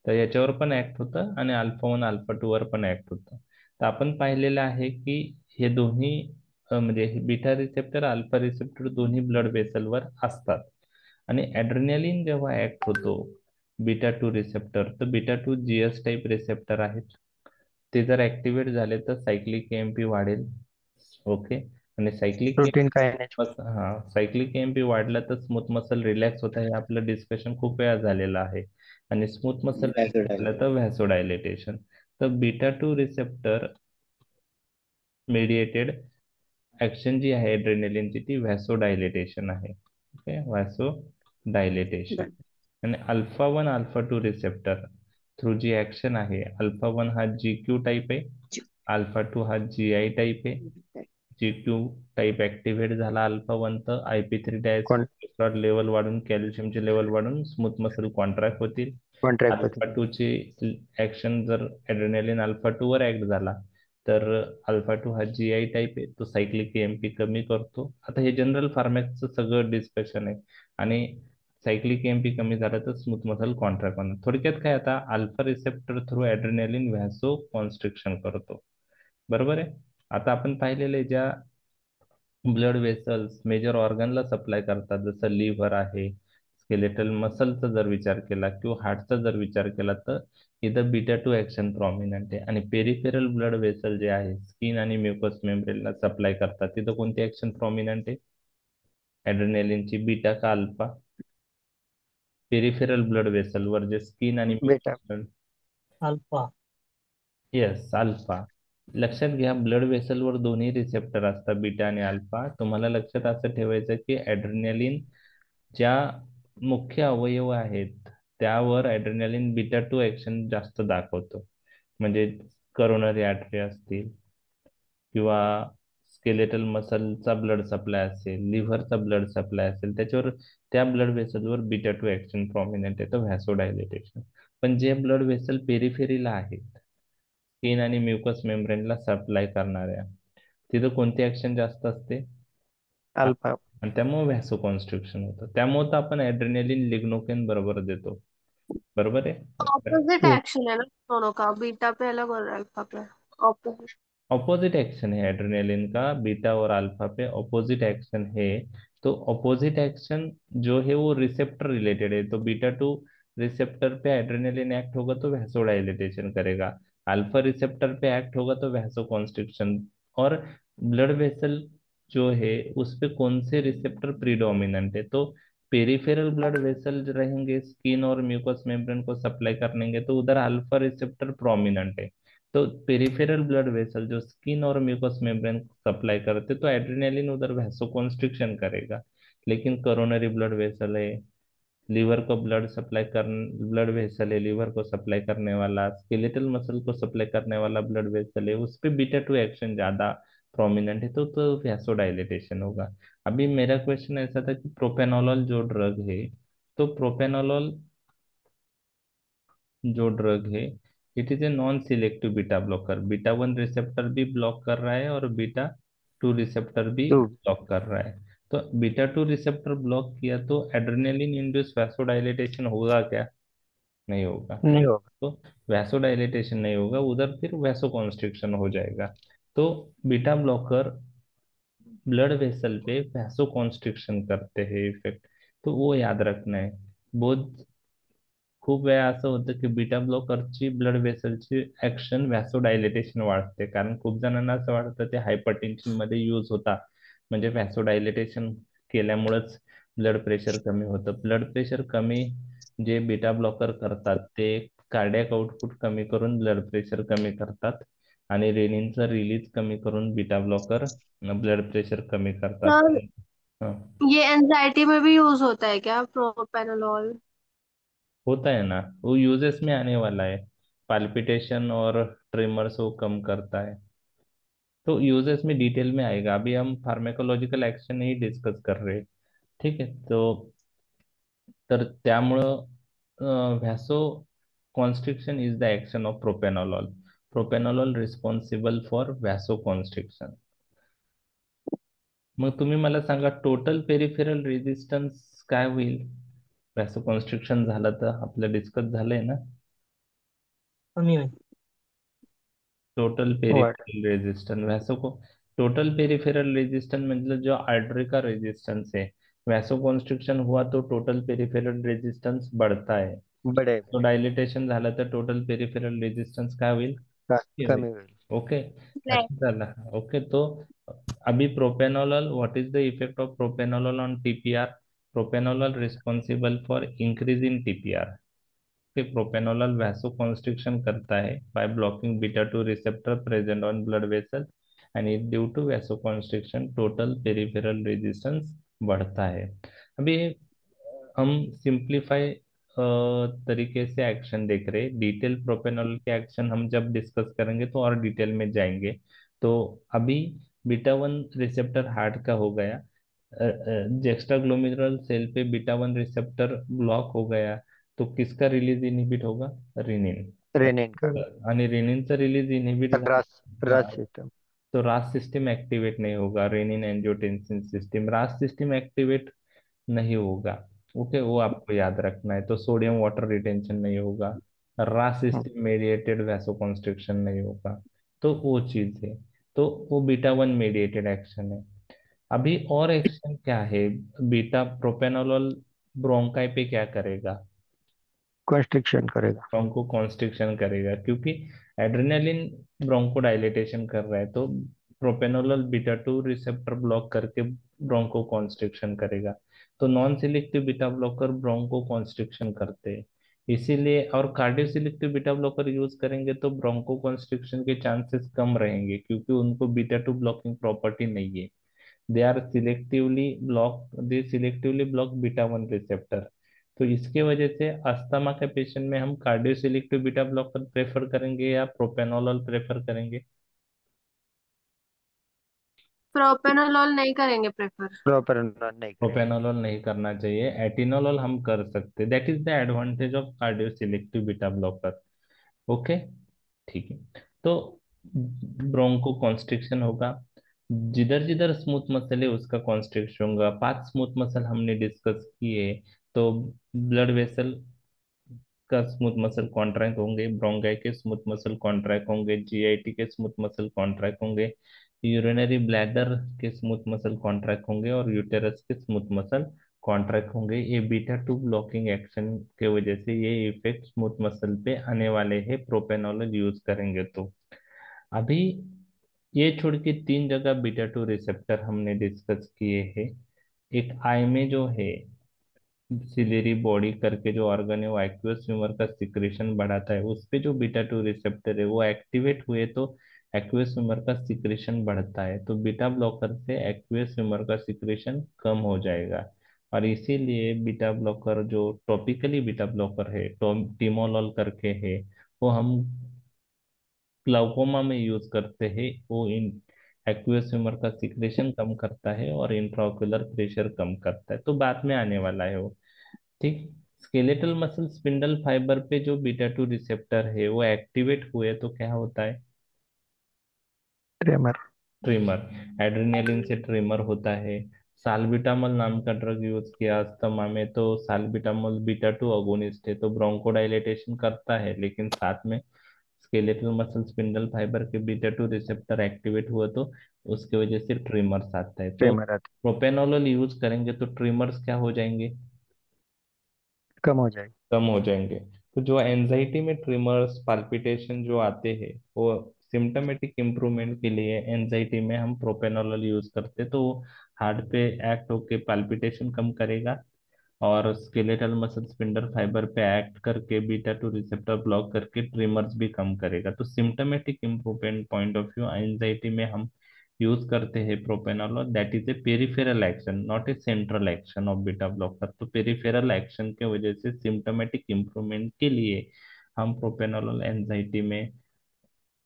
तर याच्यावर पण ऍक्ट होतं आणि अल्फा वन अल्फा टू वर पण ऍक्ट होतं. तर आपण पाहिलेलं आहे की हे दोन्ही म्हणजे बीटा रिसेप्टर अल्फा रिसेप्टर दोन्ही ब्लड वेसलवर असतात. आणि ॲड्रेनलिन जेव्हा ऍक्ट होतो बीटा टू रिसेप्टर तर beta to GS type receptor आहेत. ते जर ऍक्टिव्हेट झाले तर सायक्लिक एएमपी वाढेल. ओके. आणि सायक्लिक प्रोटीन कायनेज. हा सायक्लिक एएमपी वाढला तर स्मूथ मसल रिलॅक्स होत आहे. आपलं डिस्कशन खूप वेळा झालेलं आहे. आणि स्मूथ मसल झालं तर व्हॅसोडायलेटेशन. तर beta two receptor mediated action जी आहे ॲड्रेनलिनची ती व्हॅसोडायलेटेशन आहे. ओके. व्हॅसोडायलेटेशन. आणि alpha one alpha two receptor through जी ऍक्शन आहे, अल्फा वन हा GQ टाईप आहे, अल्फा टू हा GI टाईप आहे. GQ टाईप ऍक्टिव्हेट झाला अल्फा वन तर IP3 डायस्ट्रोफिलॉट लेवल वाढून कॅल्शियमचे लेवल वाढून स्मूथ मसल कॉन्ट्रॅक्ट होतील. कॉन्ट्रॅक्ट होते. अल्फा टू ची ऍक्शन जर ऍड्रेनालिन अल्फा टू वर ऍक्ट झाला तर अल्फा टू हा GI टाईप आहे, तो सायक्लिक EMP कमी करतो. आता हे जनरल फार्मॅक्सचं सगळं डिस्कशन आहे. आणि सायक्लिक EMP कमी झालं तर स्मूथ मसल कॉन्ट्रॅक्ट होणार. थोडक्यात काय, आता अल्फा रिसेप्टर थ्रू ऍड्रेनालिन व्हॅसो कॉन्स्ट्रिक्शन करतो. बरोबर आहे. आता आपण पाहिलेले ज्या ब्लड वेसल्स मेजर ऑर्गनला सप्लाय करतात, जसं लिव्हर आहे, स्केलेटल मसलचा जर विचार केला किंवा हार्टचा जर विचार केला तर इथं बीटा टू ऍक्शन प्रॉमिनंट आहे. आणि पेरिफेरल ब्लड वेसल जे आहे स्किन आणि म्युकस मेम्ब्रेनला सप्लाय करतात, तिथं कोणती ऍक्शन प्रॉमिनंट आहे? ऍड्रेनालिनची, बीटा का अल्फा? पेरिफेरल ब्लड वेसल वर जे स्किन आणि बेटा अल्फा. Yes, alpha. लक्षात घ्या, ब्लड वेसल वर दोन्ही रिसेप्टर असतात, बीटा आणि अल्फा. तुम्हाला लक्षात असं ठेवायचं की ऍड्रेनालिन ज्या मुख्य अवयव आहेत त्यावर ऍड्रेनालिन बीटा टू ऍक्शन जास्त दाखवतो. म्हणजे करोनरी आर्टरी असतील किंवा स्केलेटल मसलचा ब्लड सप्लाय असेल, लिव्हरचा ब्लड सप्लाय असेल, त्याच्यावर त्या ब्लड वेसलवर बीटा टू ऍक्शन प्रॉमिनंट येतं, व्हॅसोडायलेटेशन. पण जे ब्लड वेसल पेरिफेरीला आहेत, स्किन आणि म्युकस मेम्ब्रेनला सप्लाय करणाऱ्या, तिथं कोणती ऍक्शन जास्त असते? अल्फा. आणि त्यामुळे व्हॅसो कॉन्स्ट्रिक्शन होतं. त्यामुळे तर आपण ऍड्रेनालिन लिग्नोकेन बरोबर देतो. बरोबर आहे. ऑपोजिट हो. एक्शन है ना दोनों का, बीटा पे अलग और अल्फा पे ऑपोजिट। ऑपोजिट एक्शन है एड्रेनालिन का, बीटा और अल्फा पे ऑपोजिट एक्शन है। तो ऑपोजिट एक्शन जो है वो रिसेप्टर रिलेटेड है, तो बीटा टू रिसेप्टर पे एड्रेनालिन एक्ट होगा तो वैसोडाइलेटेशन करेगा, अल्फा रिसेप्टर पे एक्ट होगा तो वैसोकॉन्स्ट्रिक्शन। और ब्लड वेसल जो है उस पे कौन से रिसेप्टर प्रीडोमिनेंट है, तो पेरिफेरल ब्लड वेसल जो रहेंगे स्किन और म्यूकस मेम्ब्रेन को सप्लाई करनेंगे तो उधर अल्फा रिसेप्टर प्रोमिनेंट है। तो पेरिफेरल ब्लड वेसल जो स्किन और म्यूकस मेम्ब्रेन सप्लाई करते तो एड्रेनालिन उधर वैसोकॉन्स्ट्रिक्शन करेगा। लेकिन कोरोनरी ब्लड वेसल है, लीवर को ब्लड सप्लाई कर, ब्लड वेसल है लीवर को सप्लाई करने वाला, स्केलेटल मसल को सप्लाई करने वाला ब्लड वेसल है, उस पे बीटा टू एक्शन ज्यादा प्रोमिनेंट है, तो वैसोडाइलेटेशन होगा। अभी मेरा क्वेश्चन ऐसा था कि प्रोपेनोलॉल जो ड्रग है, तो प्रोपेनोलॉल जो ड्रग है it is a non selective beta blocker, beta one receptor भी ब्लॉक कर रहा है और बीटा टू रिसेप्टर भी टू ब्लॉक कर रहा है। तो बीटा टू रिसेप्टर ब्लॉक किया तो एड्रेनालिन इंड्यूस वैसोडाइलेटेशन होगा क्या? नहीं होगा। नहीं होगा। तो वैसोडाइलेटेशन नहीं होगा, उधर फिर वैसोकॉन्स्ट्रिक्शन हो जाएगा। तो बीटा ब्लॉकर ब्लड वेसल पे वैसोकॉन्स्ट्रिक्शन करते हैं इफेक्ट, तो वो याद रखना है। बहुत खूप वेळा असं होतं की बीटा ब्लॉकरची ब्लड वेसलची ऍक्शन व्हॅसोडायलेटेशन वाढते, कारण खूप जणांना असं वाटतं ते हायपरटेन्शन मध्ये यूज होता, म्हणजे व्हॅसोडायलेटेशन केल्यामुळेच ब्लड प्रेशर कमी होतं. ब्लड प्रेशर कमी जे बीटा ब्लॉकर करतात ते कार्डियक आउटपुट कमी करून ब्लड प्रेशर कमी करतात आणि रेनिनचा रिलीज कमी करून बीटा ब्लॉकर ब्लड प्रेशर कमी करतात। सर हं, ये एंजाइटी में भी यूज होता है क्या प्रोपेनोलॉल? होता है ना, वो यूजेस में आने वाला है, पाल्पिटेशन और ट्रेमर्स वो कम करता है, तो यूजेस में डिटेल में आएगा, अभी हम फार्मेकोलॉजिकल एक्शन ही डिस्कस कर रहे हैं। ठीक है, तो तर त्यामुळं vasoconstriction is the action of propranolol, propranolol responsible for vasoconstriction. मग तुम्ही मला सांगा टोटल पेरिफेरल रेजिस्टन्स काय होईल व्हॅसो कॉन्स्ट्रिक्शन झालं तर? आपलं डिस्कस झालंय ना, कमी होईल. टोटल वाढ पेरिफेरल रेजिस्टेंस वैसो को, टोटल पेरिफेरल रेजिस्टेंस मतलब जो आर्टरी का रेजिस्टेंस है, वैसो कॉन्स्ट्रिक्शन हुआ तो टोटल पेरिफेरल रेजिस्टेंस बढ़ता है, बड़े तो डायलिटेशन झालं तर टोटल पेरिफेरल रेजिस्टेंस काय होईल? कमी होईल। कमी होईल. ओके, नहीं। लक्षात झालं? ओके, तो अभी propranolol, what is the effect of propranolol on TPR? Propranolol responsible for increase in TPR, कि प्रोपेनोलॉल वैसोकॉन्स्ट्रिक्शन करता है by blocking beta two receptor present on blood vessel and it due to vasoconstriction total peripheral resistance बढ़ता है। अभी हम simplify तरीके से action देख रहे हैं। डिटेल प्रोपेनॉल के एक्शन हम जब डिस्कस करेंगे तो और डिटेल में जाएंगे। तो अभी बीटा वन रिसेप्टर हार्ट का हो गया, जेक्स्ट्राग्लोमेरुलर सेल पे बीटा वन रिसेप्टर ब्लॉक हो गया, तो किसका रिलीज इनहिबिट होगा? रेनिन। रेनिन का आणि रेनिनचा रिलीज इनहिबिट रस झाला, रस सिस्टम तो रास सिस्टम एक्टिवेट नहीं होगा, रेनिन एंजियोटेंसिन सिस्टम, रास सिस्टम एक्टिवेट नहीं होगा। ओके, वो आपको याद रखना है। तो सोडियम वाटर रिटेंशन नहीं होगा, रास सिस्टम मेडिएटेड वैसोकंस्ट्रिक्शन नहीं होगा, तो वो चीज है। तो वो बीटा वन मेडिएटेड एक्शन है। अभी और एक्शन क्या है? बीटा प्रोपेनोलॉल ब्रोंकाई पे क्या करेगा? कंस्ट्रिक्शन करेगा। ब्रोंको कॉन्स्ट्रिक्शन करेगा, क्योंकि एड्रेनालिन ब्रोंको डायलेटेशन कर रहा है, तो propranolol beta two receptor block करके ब्रोंको कॉन्स्ट्रिक्शन करेगा। तो non selective beta blocker bronchoconstriction करते हैं, इसीलिए। और cardio selective beta blocker use करेंगे तो ब्रोंको कॉन्स्ट्रिक्शन के चांसेस कम रहेंगे, क्योंकि उनको बीटा टू ब्लॉकिंग प्रॉपर्टी नहीं है। They selectively block beta one receptor. तो इसके वजह से अस्थमा के पेशेंट में हम cardio selective beta blocker prefer करेंगे या प्रोपेनोलॉल प्रेफर करेंगे? प्रोपेनोलॉल नहीं करेंगे प्रेफर। प्रॉपर नहीं करेंगे। प्रोपेनोलॉल नहीं करना चाहिए, एटिनोलॉल हम कर सकते, that is the advantage of cardio selective beta blocker. Okay, ठीक है। तो ब्रोंको कॉन्स्ट्रिक्शन होगा, जिधर जिधर स्मूथ मसल है उसका कॉन्स्ट्रिक्शन होगा। पांच स्मूथ मसल हमने डिस्कस किए, तो ब्लड वेसल का स्मूथ मसल कॉन्ट्रैक्ट होंगे, ब्रोंकाई के स्मूथ मसल कॉन्ट्रैक्ट होंगे, जीआईटी के स्मूथ मसल कॉन्ट्रैक्ट होंगे, यूरिनरी ब्लैडर के स्मूथ मसल कॉन्ट्रैक्ट होंगे, और यूटेरस के स्मूथ मसल कॉन्ट्रैक्ट होंगे। ये बीटा टू ब्लॉकिंग एक्शन के वजह से ये इफेक्ट स्मूथ मसल पे आने वाले हैं प्रोपेनोलॉल यूज करेंगे तो। अभी ये छोड़ के तीन जगह बीटा टू रिसेप्टर हमने डिस्कस किए हैं। एक आई में जो है सिलेरी बॉडी करके जो ऑर्गन है, वो एक्वस ह्यूमर का सिक्रेशन बढ़ाता है, उस पे जो बीटा टू रिसेप्टर है वो एक्टिवेट हुए तो एक्वस ह्यूमर का सिक्रेशन बढ़ता है। तो बीटा ब्लॉकर से एक्वस ह्यूमर का सिक्रेशन कम हो जाएगा, और इसीलिए बीटा ब्लॉकर जो टॉपिकली बीटा ब्लॉकर है, टिमोलॉल करके है, वो हम ग्लाउकोमा में यूज करते हैं। वो इन एक्वस ह्यूमर का सिक्रेशन कम करता है और इंट्राओक्युलर प्रेशर कम करता है, तो बाद में आने वाला है वो। ठीक। स्केलेटल मसल स्पिंडल फाइबर पे जो बीटा टू रिसेप्टर है वो एक्टिवेट हुए तो क्या होता है? Tremor trimmer. एड्रेनालिन से ट्रिमर होता है। साल्बिटामोल नाम का ड्रग यूज किया अस्थमा में, तो साल्बिटामोल बीटा टू अगोनिस्ट है, तो ब्रोंकोडाइलेटेशन करता है, लेकिन साथ में स्केलेटल मसल स्पिंडल फाइबर के बीटा टू रिसेप्टर एक्टिवेट हुआ तो उसके वजह से ट्रिमर्स आता है। तो ट्रेमर आते प्रोपेनोलॉल यूज करेंगे तो ट्रिमर्स क्या हो जाएंगे? कम हो जाएगी। कम हो जाएंगे। तो जो एंजाइटी में ट्रिमर्स पाल्पिटेशन जो आते हैं, वो सिम्टोमेटिक इम्प्रूवमेंट के लिए एंजाइटी में हम प्रोपेनोलॉल यूज करते हैं, तो हार्ट पे एक्ट होके पाल्पिटेशन कम करेगा, और स्केलेटल मसल स्पिंडल फाइबर पे एक्ट करके बीटा टू रिसेप्टर ब्लॉक करके ट्रिमर्स भी कम करेगा। तो symptomatic improvement point of view anxiety में हम यूज करते हैं propranolol, that is a peripheral action not a central action of beta blocker. तो पेरिफेरल एक्शन के वजह से सिम्टोमेटिक इम्प्रूवमेंट के लिए हम प्रोपेनोलॉल एंजाइटी में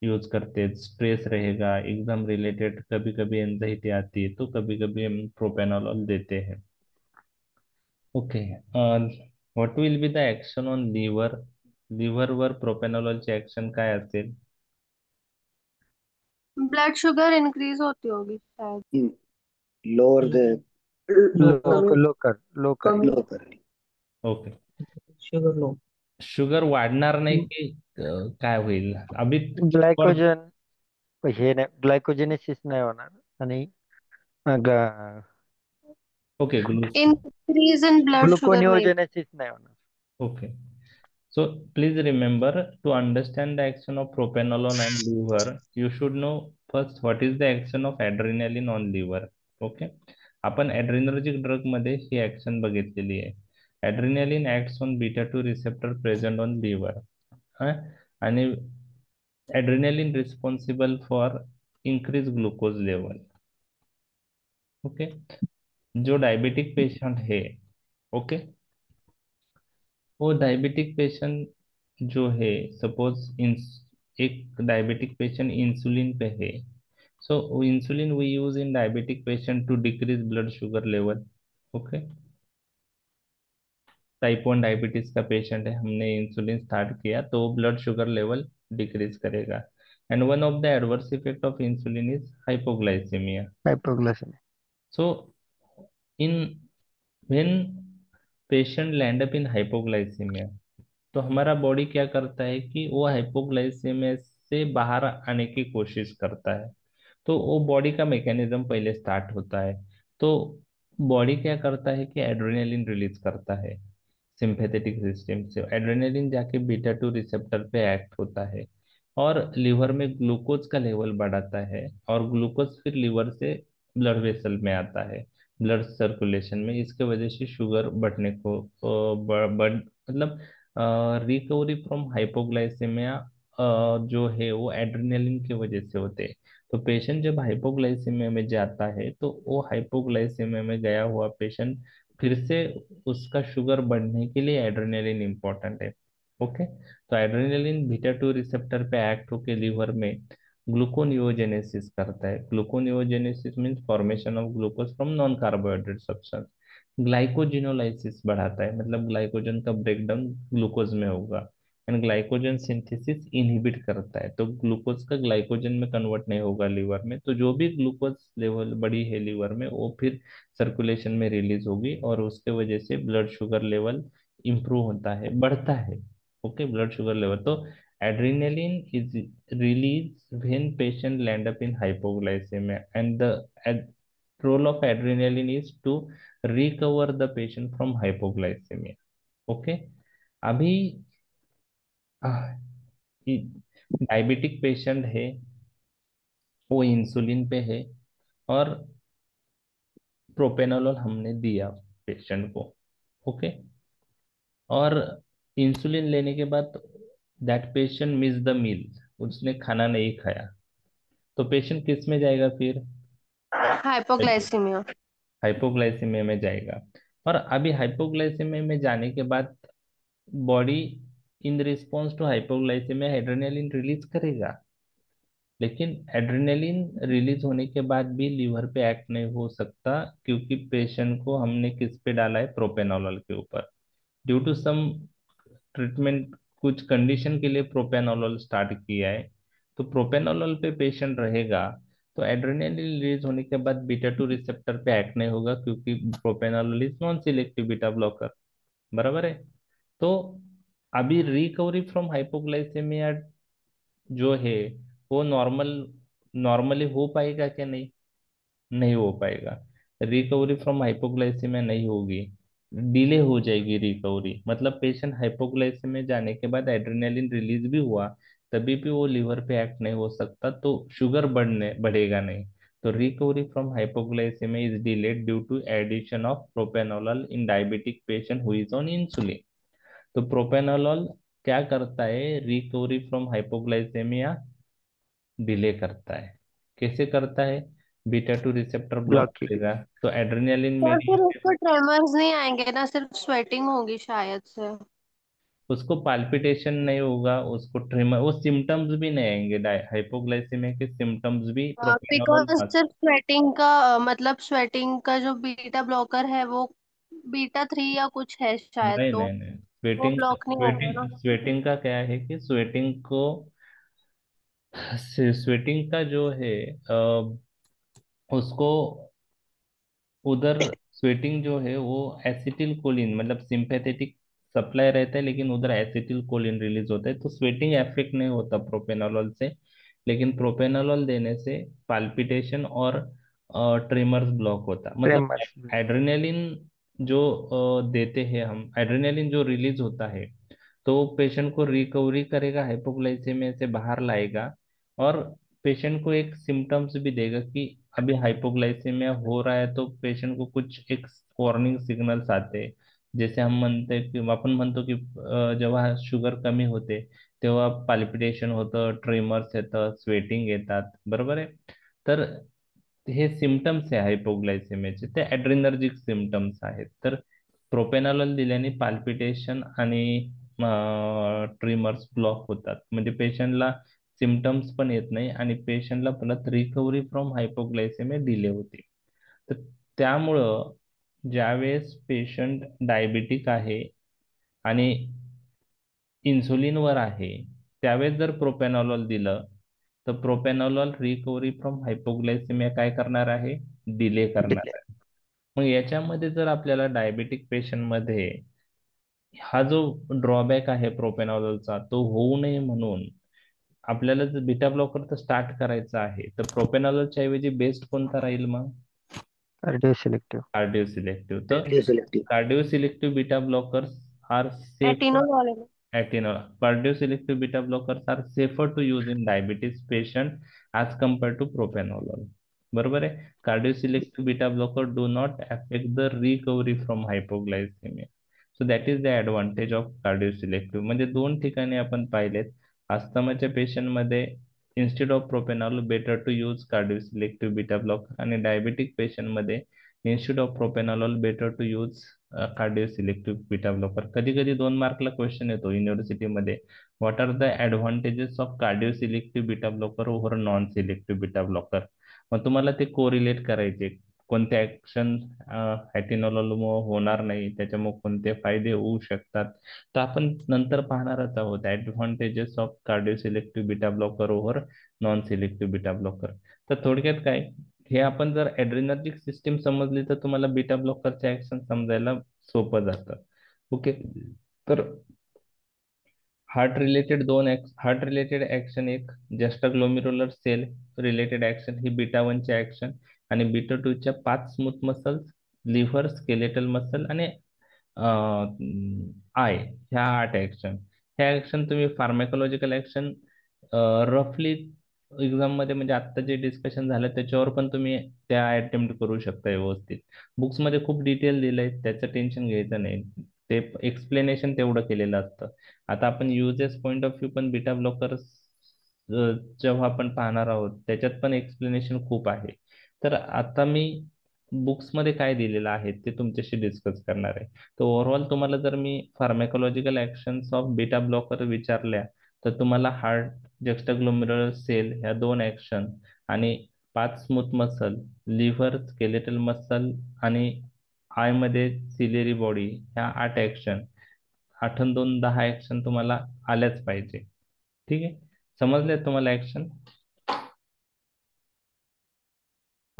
यूज करते हैं। स्ट्रेस रहेगा, एग्जाम रिलेटेड कभी कभी एंजाइटी आती है, तो कभी कभी हम प्रोपेनोलॉल देते हैं। Okay, what will be the action on liver? लिव्हरवर प्रोपेनोलॉलचे ऍक्शन काय असेल? ब्लड शुगर इंक्रीज होती होगी शायद। लोअर द लो लो कर कमी लो कर लो कर लो करणे. Okay, sugar low. शुगर वाढणार नाही की काय होईल अभी? ग्लायकोजन हे नाही ग्लायकोजेनेसिस नाही होणार आणि okay, increase in blood sugar नहीं। ग्लुकोनिओजेनेसिस नाही होणार. okay, so please remember, to understand the action of propranolol and liver, you should know first what is the action of adrenaline on liver. Okay, आपण adrenergic drug मध्ये ही action बघितलेली आहे. Adrenaline acts on beta two receptor present on liver, आणि adrenaline responsible for increase glucose level. Okay, जो diabetic patient है, okay, वो diabetic patient जो है, सपोज एक डायबिटिक पेशेंट इंसुलिन पे है, so insulin we use in diabetic patient to decrease blood sugar level. Okay, type 1 diabetes का patient है, हमने इंसुलिन स्टार्ट किया तो ब्लड शुगर लेवल डिक्रीज करेगा। And one of the adverse effect of insulin is hypoglycemia. Hypoglycemia. So in when patient land up in hypoglycemia, तो हमारा body क्या करता है कि वो हाइपोग्लाइसेमिया से बाहर आने की कोशिश करता है। तो वो बॉडी का मैकेनिज्म पहले स्टार्ट होता है। तो बॉडी क्या करता है कि एड्रेनलिन रिलीज करता है सिंपैथेटिक सिस्टम से। एड्रेनलिन जाके बीटा 2 रिसेप्टर पे एक्ट होता है और लिवर में ग्लूकोज का लेवल बढ़ाता है, और ग्लूकोज फिर लिवर से ब्लड वेसल में आता है, ब्लड सर्कुलेशन में। इसके वजह से शुगर बढ़ने को मतलब रिकवरी फ्रॉम हाइपोग्लाइसेमिया जो है वो एड्रेनलिन की वजह से होते हैं। तो पेशेंट जब हाइपोग्लाइसेमिया में जाता है तो वो हाइपोग्लाइसेमिया में गया हुआ पेशेंट फिर से उसका शुगर बढ़ने के लिए एड्रेनलिन इम्पोर्टेंट है। ओके, तो एड्रेनलिन बीटा 2 रिसेप्टर पे एक्ट होकर लीवर में ग्लूकोनियोजेनेसिस करता है। Gluconeogenesis means formation of glucose from non carbohydrate substance. Glycogenolysis बढ़ाता है, मतलब ग्लाइकोजन का ब्रेकडाउन ग्लूकोज में होगा। एंड ग्लाइकोजन सिंथेसिस इनहिबिट करता है, तो ग्लूकोज का ग्लाइकोजन में कन्वर्ट नहीं होगा लीवर में, तो जो भी ग्लूकोज लेवल बड़ी है लीवर में वो फिर सर्कुलेशन में रिलीज होगी, और उसके वजह से ब्लड शुगर लेवल इंप्रूव होता है, बढ़ता है। Okay, blood sugar level. तो adrenaline is released when patient land up in hypoglycemia, and the role of adrenaline is to recover the patient from hypoglycemia. Okay, अभी डायबिटिक पेशेंट है, वो insulin पे है, और प्रोपेनोलॉल हमने दिया पेशेंट को। ओके, और इंसुलिन लेने के बाद that patient miss the meal, उसने खाना नहीं खाया, तो पेशेंट किस में जाएगा फिर? हाइपोग्लाइसीमिया। हाइपोग्लाइसेमिया में जाएगा। और अभी हाइपोग्लाइसेमिया में जाने के बाद body in response to hypoglycemia adrenaline release करेगा, लेकिन एड्रेनलिन रिलीज होने के बाद भी लीवर पे एक्ट नहीं हो सकता, क्योंकि पेशेंट को हमने किस पे डाला है? प्रोपेनोलॉल के ऊपर। ड्यू टू सम ट्रीटमेंट, कुछ कंडीशन के लिए प्रोपेनोलॉल स्टार्ट किया है, तो प्रोपेनोलॉल पे पेशेंट रहेगा तो एड्रेनलिन रिलीज होने के बाद बीटा 2 रिसेप्टर पे एक्ट नहीं होगा, क्योंकि propranolol is non selective beta blocker. बराबर है? तो अभी रिकवरी फ्रॉम हाइपोग्लाइसेमिया जो है वो नॉर्मली हो पाएगा क्या? नहीं, नहीं हो पाएगा। रिकवरी फ्रॉम हाइपोग्लाइसेमिया नहीं होगी, डिले हो जाएगी रिकवरी। मतलब पेशेंट हाइपोग्लाइसेमिया जाने के बाद एड्रेनलिन रिलीज भी हुआ, तभी भी वो लिवर पे एक्ट नहीं हो सकता, तो शुगर बढ़ेगा नहीं। तो recovery from hypoglycemia is delayed due to addition of propranolol in diabetic patient who is on insulin. तो प्रोपेनोलॉल क्या करता है? रिकवरी फ्रॉम हाइपोग्लाइसेमिया डिले करता है। कैसे करता है? बीटा 2 रिसेप्टर ब्लॉक ब्लॉक की। करेगा तो एड्रेनलिन में तो फिर उसको ट्रेमर्स नहीं आएंगे ना, सिर्फ स्वेटिंग होगी शायद से। उसको पाल्पिटेशन नहीं होगा, उसको ट्रिमर, वो सिम्टम्स भी नहीं आएंगे। हाइपोग्लाइसेमिया के सिम्टम्स भी प्रोपेनोलॉल बिकॉज सिर्फ स्वेटिंग का मतलब स्वेटिंग का जो बीटा ब्लॉकर है वो बीटा 3 या कुछ है शायद, नहीं तो नहीं नहीं, वो स्वेटिंग ब्लॉक नहीं होगा ना। स्वेटिंग स्वेटिंग का क्या है कि स्वेटिंग का जो है उसको उधर स्वेटिंग जो है वो एसिटिल कोलिन, मतलब सिंपैथेटिक सप्लाई रहता है, लेकिन उधर एसिटिल कोलिन रिलीज होता है, तो स्वेटिंग इफेक्ट नहीं होता प्रोपेनोलॉल से। लेकिन प्रोपेनोलॉल देने से पाल्पिटेशन और ट्रिमर्स ब्लॉक होता, मतलब ट्रेमर्स। एड्रेनलिन जो देते हैं हम, एड्रेनलिन जो रिलीज होता है तो पेशेंट को रिकवरी करेगा, हाइपोग्लाइसेमिया से बाहर लाएगा, और पेशेंट को एक सिम्टम्स भी देगा कि अभी हाइपोग्लाइसेमिया हो रहा है, तो पेशेंट को कुछ एक वार्निंग सिग्नल्स आते हैं। जैसे हम म्हणते की आपण म्हणतो की जेव्हा शुगर कमी होते तेव्हा पाल्पिटेशन होतं, ट्रेमर्स येतं, स्वेटिंग येतात, बरोबर आहे? तर हे सिम्टम्स आहे हायपोग्लायसेमियाचे, ते ॲड्रेनर्जिक सिम्टम्स आहेत. तर प्रोपेनॉलॉल दिल्याने पाल्पिटेशन आणि ट्रिमर्स ब्लॉक होतात, म्हणजे पेशंटला सिमटम्स पण येत नाही आणि पेशंटला परत रिकव्हरी फ्रॉम हायपोग्लायसेमिया डिले होते. तर त्यामुळं ज्यावेळेस पेशंट डायबिटिक आहे आणि इन्सुलिनवर आहे, त्यावेळेस जर प्रोपेनॉलॉल दिलं तर प्रोपेनॉलॉल रिकव्हरी फ्रॉम हायपोग्लायसेमिया काय करणार आहे, डिले करणार डिले. आहे. मग याच्यामध्ये जर आपल्याला डायबेटिक पेशंटमध्ये हा जो ड्रॉबॅक आहे प्रोपेनॉलॉलचा तो होऊ नये म्हणून आपल्याला जर बीटा ब्लॉकर तर स्टार्ट करायचा आहे, तर प्रोपेनॉलॉलच्या ऐवजी बेस्ट कोणता राहील मग, कार्डिओ सिलेक्टिव्ह. Cardio selective. तर Radioselective. Cardio selective beta blockers are safe. Atenolol Atenolol. Cardioselective beta blockers are safer to use in diabetes patient as compared to propranolol. बरोबर आहे. Cardioselective beta blocker do not affect the recovery from hypoglycemia. So that is the advantage of cardioselective. म्हणजे दोन ठिकाणी आपण पाहिलेत. अस्थमाच्या patient मध्ये instead of propranolol better to use cardioselective beta blocker आणि डायबेटिक पेशंट मध्ये instead of propranolol better to use cardio selective beta blocker. कधी कधी 2 मार्कला क्वेश्चन येतो युनिव्हर्सिटीमध्ये, what are the advantages of cardio selective beta blocker over non selective beta blocker. मग तुम्हाला ते कोरिलेट करायचे, कोणते ऍक्शन ॲटिनोलमुळे होणार नाही, त्याच्यामुळे कोणते फायदे होऊ शकतात. तर आपण नंतर पाहणारच आहोत advantages of cardio selective beta blocker over non selective beta blocker. तर थोडक्यात काय, हे आपण जर ऍड्रेनर्जिक सिस्टीम समजली तर तुम्हाला बीटा ब्लॉकरचे ऍक्शन समजायला सोपं जातं. ओके. तर हार्ट रिलेटेड ऍक्शन एक just glomerular cell related action ही बीटा 1 चे ऍक्शन आणि बीटा 2 च्या 5 smooth muscles, liver, skeletal muscle आणि आय, ह्या 8 ऍक्शन. ह्या ऍक्शन तुम्ही फार्मॅकोलॉजिकल ऍक्शन रफली एक्झाम मध्ये म्हणजे आता जे डिस्कशन झालं त्याच्यावर पण तुम्ही त्या अटेम्प्ट करू शकता व्यवस्थित. बुक्स मध्ये खूप डिटेल दिलंय, त्याचं टेन्शन घ्यायचं नाही, ते एक्सप्लेनेशन तेवढं केलेलं असतं. आता आपण युजेस पॉइंट ऑफ व्ह्यू पण बीटा ब्लॉकर जेव्हा आपण पाहणार आहोत त्याच्यात पण एक्सप्लेनेशन खूप आहे. तर आता मी बुक्स मध्ये काय दिलेलं आहे ते तुमच्याशी डिस्कस करणार आहे. तर ओव्हरऑल तुम्हाला जर मी फार्मॅकोलॉजिकल ऍक्शन्स ऑफ बीटा ब्लॉकर विचारल्या तर तुम्हाला हार्ट जक्स्टाग्लोमेरुलर सेल ह्या 2 ऍक्शन आणि 5 smooth muscle, liver, skeletal muscle आणि आय मध्ये सिलेरी बॉडी, ह्या 8 ऍक्शन, 8 आणि 2 10 ऍक्शन तुम्हाला आल्याच पाहिजे. ठीक आहे. समजले तुम्हाला ऍक्शन,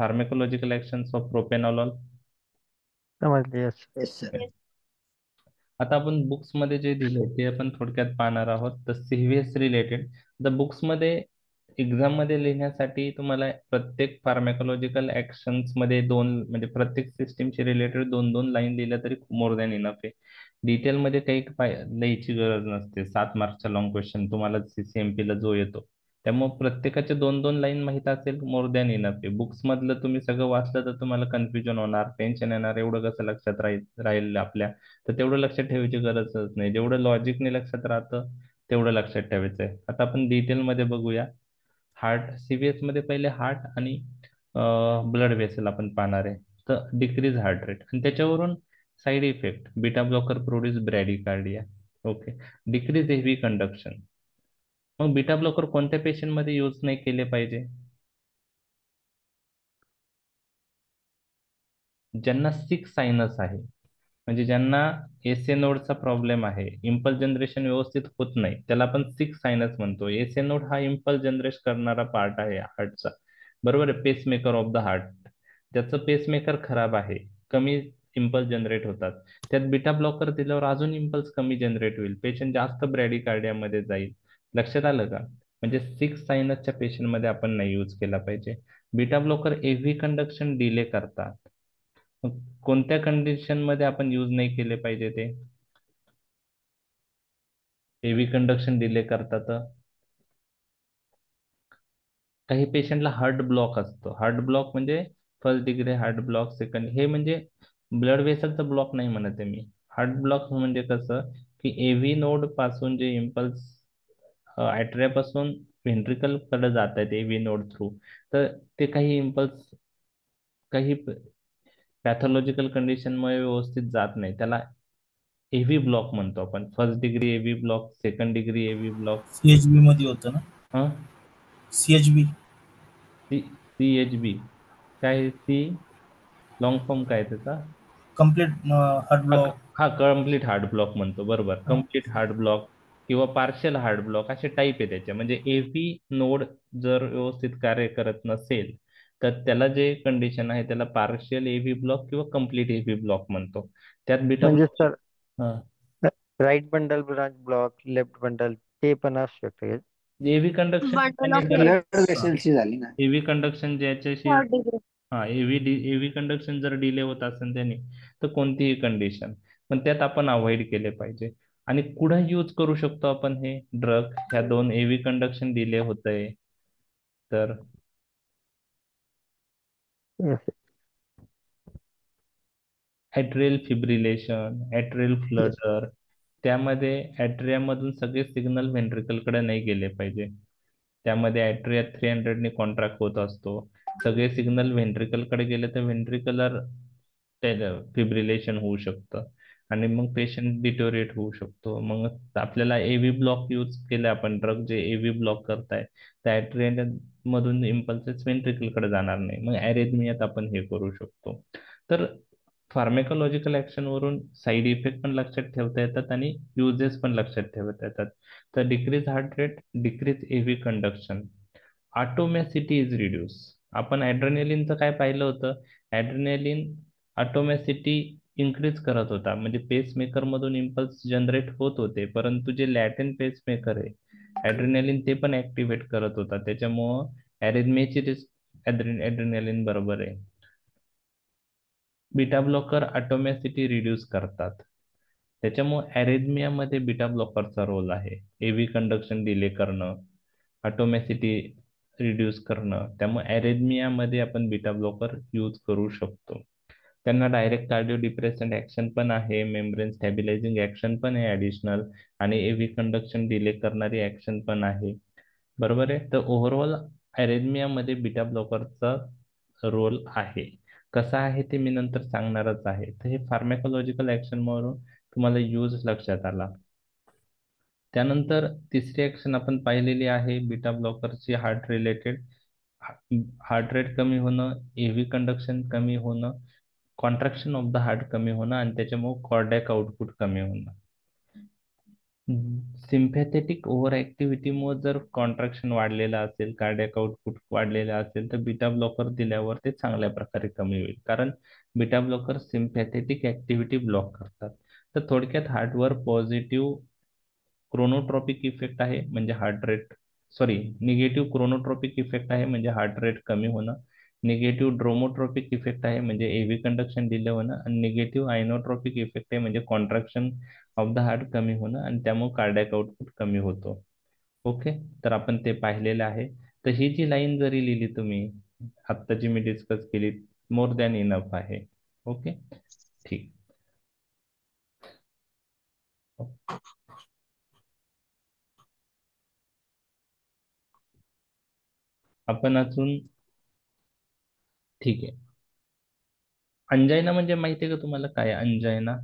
फार्मॅकोलॉजिकल ऍक्शन्स ऑफ प्रोपेनॉलॉल. समजले. यस. Yes, sir. आता आपण बुक्स मध्ये जे दिले ते आपण थोडक्यात पाहणार आहोत. तर सीव्हीएस रिलेटेड द बुक्स मध्ये एक्झाम मध्ये लिहिण्यासाठी तुम्हाला प्रत्येक फार्मॅकोलॉजिकल ऍक्शन्स मध्ये दोन, म्हणजे प्रत्येक सिस्टीमशी रिलेटेड 2-2 लाईन लिहिल्या तरी मोर दॅन इनफ आहे. डिटेल मध्ये काही लिहायची गरज नसते. 7 मार्कचा लॉंग क्वेश्चन तुम्हाला सीसीएमपी ला जो येतो, त्यामुळे प्रत्येकाचे 2-2 लाईन माहित असेल मोर दॅन इनफ आहे. बुक्स मधलं तुम्ही सगळं वाचलं तर तुम्हाला कन्फ्युजन होणार, टेन्शन येणार, एवढं कसं लक्षात राहील आपल्या. तर तेवढं लक्षात ठेवायची गरजच नाही. जेवढं लॉजिकने लक्षात राहतं तेवढं लक्षात ठेवायचं आहे. आता आपण डिटेल मध्ये बघूया. हार्ट सीव्हीएस मध्ये पहिले हार्ट आणि ब्लड वेसल आपण पाहणार आहे. तर डिक्रीज हार्ट रेट आणि त्याच्यावरून side effect, beta blocker produce bradycardia. Okay. Decrease AV conduction. मग बीटा ब्लॉकर कोणत्या पेशंट मध्ये यूज नाही केले पाहिजे, ज्यांना सिक सायनस आहे, म्हणजे ज्यांना एसए नोडचा प्रॉब्लेम आहे, इम्पल्स जनरेशन व्यवस्थित होत नाही, त्याला आपण सिक सायनस म्हणतो. एसए नोड हा इम्पल्स जनरेट करणारा पार्ट आहे हार्टचा, बरोबर आहे, पेसमेकर ऑफ द हार्ट. त्याचं पेसमेकर खराब आहे, कमी इम्पल्स जनरेट होतात. त्यात बीटा ब्लॉकर दिल्यावर अजून इम्पल्स कमी जनरेट होईल, पेशंट जास्त ब्रॅडिकार्डियामध्ये जाईल. लक्षात आलं का? म्हणजे सिक्स सायनसच्या पेशंटमध्ये आपण नाही यूज केला पाहिजे. बीटा ब्लॉकर एव्ही कंडक्शन डिले करतात. मग कोणत्या कंडिशन मध्ये आपण यूज नाही केले पाहिजे ते, एव्ही कंडक्शन डिले करतात? काही पेशंटला हार्ट ब्लॉक असतो. हार्ट ब्लॉक म्हणजे first degree heart block, second, हे म्हणजे ब्लड वेसलचा ब्लॉक नाही म्हणत आहे मी. हार्ट ब्लॉक म्हणजे कसं की एव्ही नोड पासून जे इम्पल्स पासून व्हेंट्रिकल कडे जात आहेत एव्ही नोड थ्रू, तर ते काही इम्पल्स काही पॅथॉलॉजिकल कंडिशनमुळे व्यवस्थित जात नाही, त्याला एव्ही ब्लॉक म्हणतो आपण. First degree एव्ही block, second degree एव्ही block. CHB मध्ये होतं ना, हा, सीएचबी. CHB काय? सी लॉंग फॉर्म काय त्याचा? कम्प्लीट हार्ट हा ब्लॉक. हा कम्प्लीट हार्ट ब्लॉक म्हणतो, बरोबर. कम्प्लीट हार्ट ब्लॉक किंवा पार्शियल हार्ट ब्लॉक असे टाईप आहे त्याच्या. म्हणजे एव्ही नोड जर व्यवस्थित कार्य करत नसेल तर त्याला जे कंडिशन आहे त्याला पार्शियल एव्ही ब्लॉक किंवा कम्प्लीट एव्ही ब्लॉक म्हणतो. त्यात बीटा म्हणजे ब्लॉक. सर हा, right bundle branch block, left bundle ते पण असू शकते. AV conduction bundle of blood वेसलची झाली ना. एव्ही कंडक्शन ज्याच्याशी, थर्ड डिग्री. हा एव्ही कंडक्शन जर डिले होत असेल त्याने, तर कोणतीही कंडिशन, पण त्यात आपण अवॉइड केले पाहिजे. आणि कुठं यूज करू शकतो आपण हे ड्रग? ह्या दोन एव्ही कंडक्शन डिले होत आहे तर ॲट्रियल फिब्रिलेशन, ॲट्रियल फ्लटर, त्यामध्ये ॲट्रियामधून सगळे सिग्नल व्हेंट्रिकलकडे नाही गेले पाहिजे. त्यामध्ये ॲट्रिया 300 ने कॉन्ट्रॅक्ट होत असतो. सगळे सिग्नल व्हेंट्रिकलकडे गेले तर व्हेंट्रिकलर फिब्रिलेशन होऊ शकतं आणि मग पेशंट डिटोरिएट होऊ शकतो. मग आपल्याला एव्ही ब्लॉक यूज केले आपण, ड्रग जे एव्ही ब्लॉक करताय त्या ॲट्रिया मधून इम्पल्सेस व्हेंट्रिकलकडे जाणार नाही, मग ॲरेथमियात आपण हे करू शकतो. तर फार्मेकोलॉजिकल ऍक्शनवरून साईड इफेक्ट पण लक्षात ठेवता येतात आणि युजेस पण लक्षात ठेवता येतात. तर decrease heart rate, decrease AV conduction, automaticity is reduce. आपण ॲड्रेनालिनचं काय पाहिलं होतं? ॲड्रेनालिन ऑटोमॅसिटी इन्क्रीज करत होता, म्हणजे पेसमेकर मधून इम्पल्स जनरेट होत होते, परंतु जे लॅटेंट पेसमेकर आहे ॲड्रेनालिन ते पण ऍक्टिव्हेट करत होता. त्याच्यामुळं ॲरिथमियाची रिस्क ॲड्रेनालिन बरोबर आहे. बीटा ब्लॉकर ऑटोमॅसिटी रिड्यूस करतात, त्याच्यामुळे ॲरेथमियामध्ये बीटा ब्लॉकरचा रोल आहे. एव्ही कंडक्शन डिले करणं, ऑटोमॅसिटी रिड्यूस करणं, त्यामुळे ॲरेथमियामध्ये आपण बीटा ब्लॉकर यूज करू शकतो. त्यांना डायरेक्ट कार्डिओ डिप्रेसंट ऍक्शन पण आहे, मेम्ब्रेन स्टॅबिलायझिंग ऍक्शन पण आहे ऍडिशनल, आणि एव्ही कंडक्शन डिले करणारी ऍक्शन पण आहे. बरोबर आहे. तर ओव्हरऑल ॲरेथमियामध्ये बीटा ब्लॉकरचा रोल आहे. कसा आहे ते मी नंतर सांगणारच आहे. तर हे फार्मॅकोलॉजिकल ऍक्शन म्हणून तुम्हाला यूज लक्षात आला. त्यानंतर तिसरी ऍक्शन आपण पाहिलेली आहे बीटा ब्लॉकरची, हार्ट रिलेटेड. हार्ट रेट कमी होणं, एव्ही कंडक्शन कमी होणं, कॉन्ट्रॅक्शन ऑफ द हार्ट कमी होणं आणि त्याच्यामुळे कॉर्डॅक आउटपुट कमी होणं. सिम्पॅथेटिक ओव्हर ऍक्टिव्हिटीमुळे जर कॉन्ट्रॅक्शन वाढलेलं असेल, कार्डियाक आउटपुट वाढलेलं असेल, तर बीटा ब्लॉकर दिल्यावर ते चांगल्या प्रकारे कमी होईल, कारण beta blocker sympathetic activity block करतात. तर थोडक्यात हार्टवर पॉझिटिव्ह क्रोनोट्रॉपिक इफेक्ट आहे, म्हणजे heart rate, sorry, negative chronotropic effect आहे म्हणजे हार्ट रेट कमी होणं, निगेटिव्ह ड्रोमोट्रॉपिक इफेक्ट आहे म्हणजे एव्ही कंडक्शन डिले होणं, आणि निगेटिव्ह आयनोट्रॉपिक इफेक्ट आहे म्हणजे कॉन्ट्रॅक्शन ऑफ द हार्ट कमी होणं आणि त्यामुळे कार्डियाक आउटपुट कमी होतो. ओके, तर आपण ते पाहिलेलं आहे. तर ही जी लाईन जरी लिहिली तुम्ही आत्ता जी मी डिस्कस केली, मोर दॅन इनफ आहे. ओके, ठीक. आपण अजून, ठीक आहे. अंजायना म्हणजे माहिती आहे का तुम्हाला काय angina?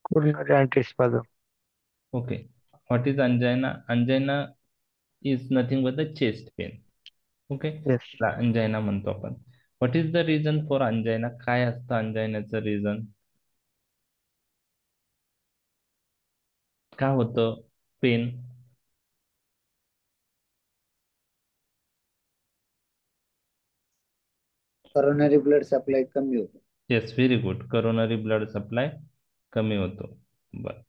Coronary artery spasm. Okay, what is angina? Angina is nothing but the chest pain. Okay, yes. Angina म्हणतो आपण. What is the reason for angina? काय असतं अंजायनाचं रिझन? काय होतं पेन? करोनरी ब्लड सप्लाय कमी होतो. Yes, very good. Coronary blood supply कमी होतो. बर,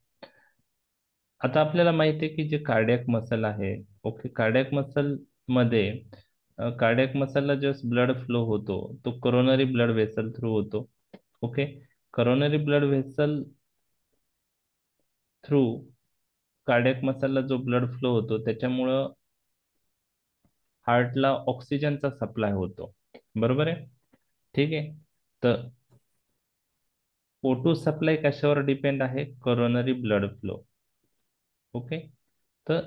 आता आपल्याला माहिती आहे की जे कार्डियक मसल आहे, ओके, कार्डियक मसल मध्ये कार्डियक मसलला जो ब्लड फ्लो होतो तो करोनरी ब्लड व्हेसल थ्रू होतो. Okay, coronary blood vessel through cardiac मसलला जो ब्लड फ्लो होतो त्याच्यामुळं हार्टला ऑक्सिजनचा सप्लाय होतो. बरोबर आहे, ठीक आहे. तर O2 सप्लाय कशावर डिपेंड आहे? Coronary blood flow. ओके, तर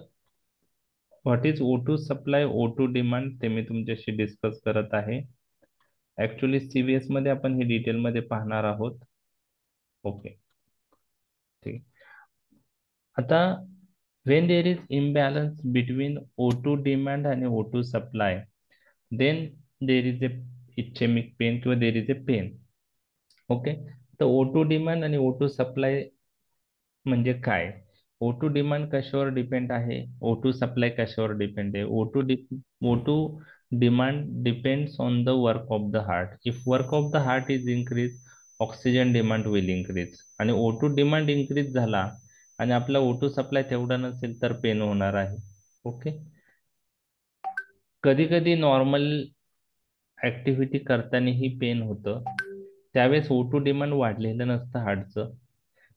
what is O two supply O two demand ते मी तुमच्याशी डिस्कस करत आहे. ऍक्च्युली सीबीएस मध्ये आपण हे डिटेलमध्ये पाहणार आहोत. ओके, ठीक. आता when there is imbalance between O2 demand आणि O2 supply, then there is a ischemic pain किंवा there is a pain. Okay, तर O2 डिमांड आणि O2 सप्लाय म्हणजे काय? O2 डिमांड कशावर डिपेंड आहे, O2 सप्लाय कशावर डिपेंड आहे? O2 demand depends on the work of the heart. If work of the heart is increase, oxygen demand will increase. आणि O2 demand increase झाला आणि आपला O2 सप्लाय तेवढा नसेल तर पेन होणार आहे. ओके, कधी कधी नॉर्मल ऍक्टिव्हिटी करतानाही पेन होतं. त्यावेळेस O2 डिमांड वाढलेलं नसतं हार्टचं,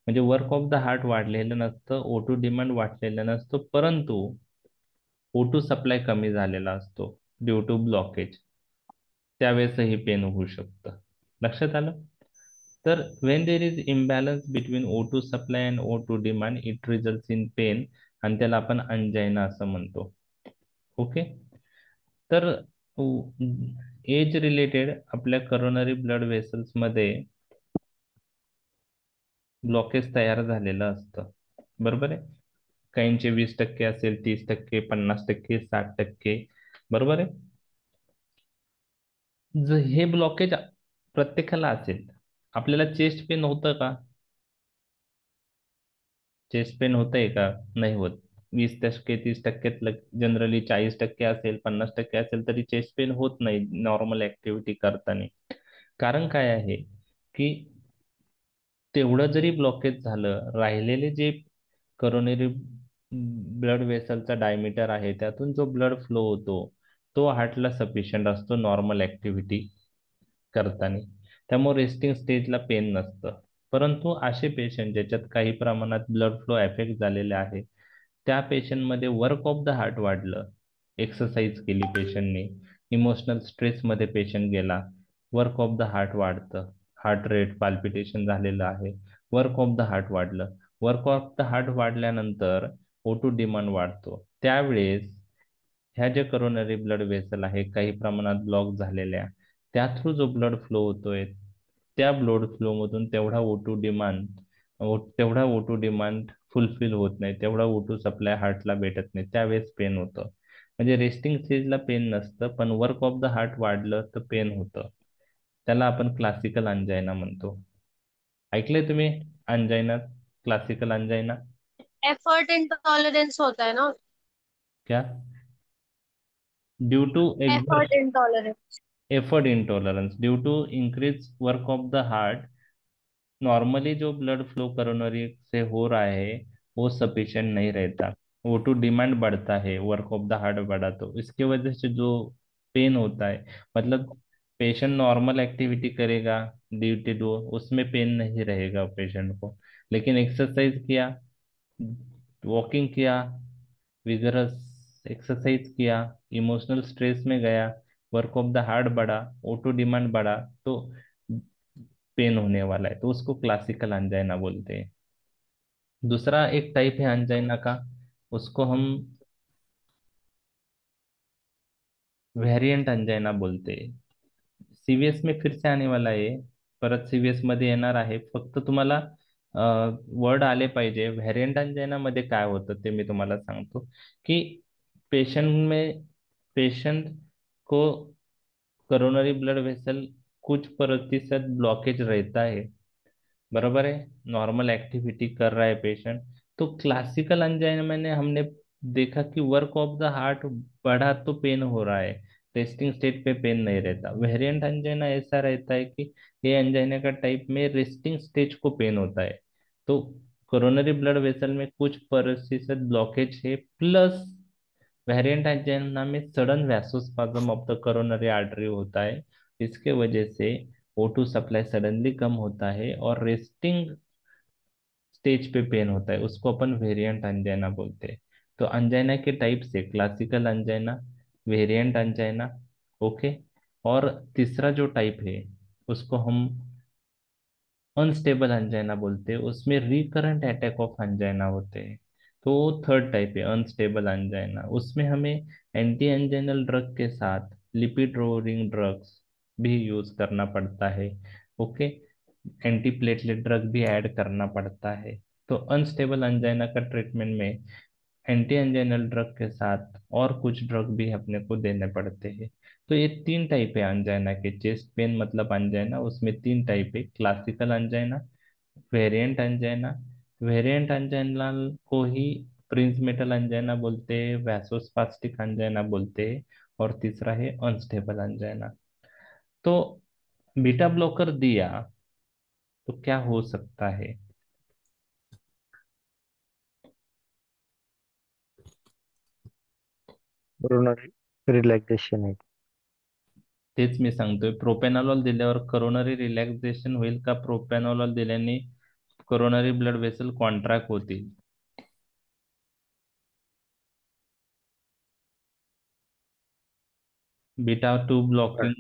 म्हणजे वर्क ऑफ द हार्ट वाढलेलं नसतं, O2 डिमांड वाढलेलं नसतं, परंतु O2 सप्लाय कमी झालेला असतो ड्यू टू ब्लॉकेज. त्यावेळेसही पेन होऊ शकतं. लक्षात आलं? तर when there is imbalance between O2 supply and O2 demand, it results in pain, आणि त्याला आपण अंजायना असं म्हणतो. ओके, तर एज रिलेटेड आपल्या करोनरी ब्लड व्हेसल्स मध्ये ब्लॉकेज तयार झालेलं असतं, बरोबर आहे. काहींचे 20% असेल, 30%, 50%, 60%, बरोबर आहे. हे ब्लॉकेज प्रत्येकाला असेल. आपल्याला चेस्ट पेन होतं का? चेस्ट पेन होतंय का? नाही होत. 20%, 30% जनरली 40% असेल, 50% असेल तरी चेस्ट पेन होत नाही नॉर्मल ऍक्टिव्हिटी करताना. कारण काय आहे की तेवढं जरी ब्लॉकेज झालं, राहिलेले जे करोनरी ब्लड वेसलचा डायमीटर आहे त्यातून जो ब्लड फ्लो होतो तो हार्टला सफिशियंट असतो नॉर्मल ऍक्टिव्हिटी करताना. त्यामुळे रेस्टिंग स्टेजला पेन नसतं. परंतु असे पेशंट ज्याच्यात काही प्रमाणात ब्लड फ्लो अफेक्ट झालेले आहे, त्या पेशंटमध्ये वर्क ऑफ द हार्ट वाढलं, एक्सरसाइज केली पेशंटने, इमोशनल स्ट्रेसमध्ये पेशंट गेला, वर्क ऑफ द हार्ट वाढतं, हार्ट रेट पाल्पिटेशन झालेलं आहे, वर्क ऑफ द हार्ट वाढलं. वर्क ऑफ द हार्ट वाढल्यानंतर O2 डिमांड वाढतो. त्यावेळेस ह्या ज्या करोनरी ब्लड वेसल आहे काही प्रमाणात ब्लॉक झालेल्या, त्या थ्रू जो ब्लड फ्लो होतोय त्या ब्लड फ्लो मधून तेवढा O2 डिमांड फुलफिल होत नाही, तेवढा O2 सप्लाय हार्टला भेटत नाही, त्यावेळेस पेन होतं. म्हणजे रेस्टिंग स्टेजला पेन नसतं, पण वर्क ऑफ द हार्ट वाढलं तर पेन होतं. त्याला आपण क्लासिकल अंजायना म्हणतो. ऐकलंय तुम्ही angina, classical angina? Effort intolerance होता है ना? क्या? Due to effort intolerance. Effort intolerance due to increase work of the heart. Normally जो ब्लड फ्लो करोनरी से हो रहा है वो सफिशिएंट नहीं रहता, O2 डिमांड बढ़ता है, वर्क ऑफ द हार्ट बढ़ा, तो इसके वजह से जो पेन होता है, मतलब पेशेंट नॉर्मल एक्टिविटी करेगा ड्यूटी डू, उसमें पेन नहीं रहेगा पेशेंट को, लेकिन एक्सरसाइज किया, वॉकिंग किया, विगरस एक्सरसाइज किया, इमोशनल स्ट्रेस में गया, वर्क ऑफ द हार्ट बढ़ा, O2 डिमांड बढ़ा, तो पेन होने वाला है, तो उसको क्लासिकल अंजाइना बोलते हैं. दूसरा एक टाइप है अंजाइना का, उसको हम वेरिएंट अंजाइना बोलते हैं. सीवीएस में फिर से आने वाला आहे, परत सीवीएस मध्ये येणार आहे. फक्त तुम्हाला वर्ड आले पाहिजे. व्हेरियंट अंजाइना मध्ये काय होतं ते मी तुम्हाला सांगतो की पेशेंट को करोनरी ब्लड वेसल कुछ प्रतिशत ब्लॉकेज रहता है, बराबर है, नॉर्मल एक्टिविटी कर रहा है पेशेंट, तो क्लासिकल अंजाइना में हमने देखा कि वर्क ऑफ द हार्ट बढ़ा तो पेन हो रहा है, रेस्टिंग स्टेट पे पेन नहीं रहता. वेरिएंट अंजाइना ऐसा रहता है कि ये अंजाइना का टाइप में रेस्टिंग स्टेज को पेन होता है. तो कोरोनरी ब्लड वेसल में कुछ प्रतिशत ब्लॉकेज है, प्लस वेरिएंट अंजाइना में sudden vasospasm of the coronary artery होता है. इसके वजह से O2 सप्लाई सडनली कम होता है और रेस्टिंग स्टेज पे पेन होता है, उसको अपन वेरिएंट अंजाइना बोलते हैं. तो अंजाइना के टाइप से classical angina, variant angina, okay. और तीसरा जो टाइप है उसको हम अनस्टेबल अंजाइना बोलते हैं, उसमें रिकरेंट अटैक ऑफ अंजाइना होते हैं. तो थर्ड टाइप है अनस्टेबल एंजाइना। उसमें हमें एंटी एंजाइनल ड्रग के साथ लिपिड लोअरिंग ड्रग्स भी यूज करना पड़ता है। ओके, एंटी प्लेटलेट ड्रग भी ऐड करना पड़ता है। तो अनस्टेबल एंजाइना का ट्रीटमेंट में एंटी एंजाइनल ड्रग के साथ और कुछ ड्रग भी अपने को देने पड़ते हैं। तो ये तीन टाइप है अंजाइना के। चेस्ट पेन मतलब अंजाइना, उसमें तीन टाइप है, classical angina, variant angina. Variant angina को ही प्रिंस मेटल अंजाइना बोलते हैं, वैसोस्पास्टिक अंजाइना बोलते हैं, और तीसरा है अनस्टेबल अंजाइना। तो बीटा ब्लॉकर दिया तो क्या हो सकता है? कोरोनरी रिलॅक्सेशन आहे. तेच मी सांगतोय, प्रोपेनॉलॉल दिल्यावर करोनरी रिलॅक्सेशन होईल का प्रोपेनॉलॉल दिल्याने कोरोनरी ब्लड वेसल कॉन्ट्रॅक्ट होतील? बीटा टू ब्लॉकिंग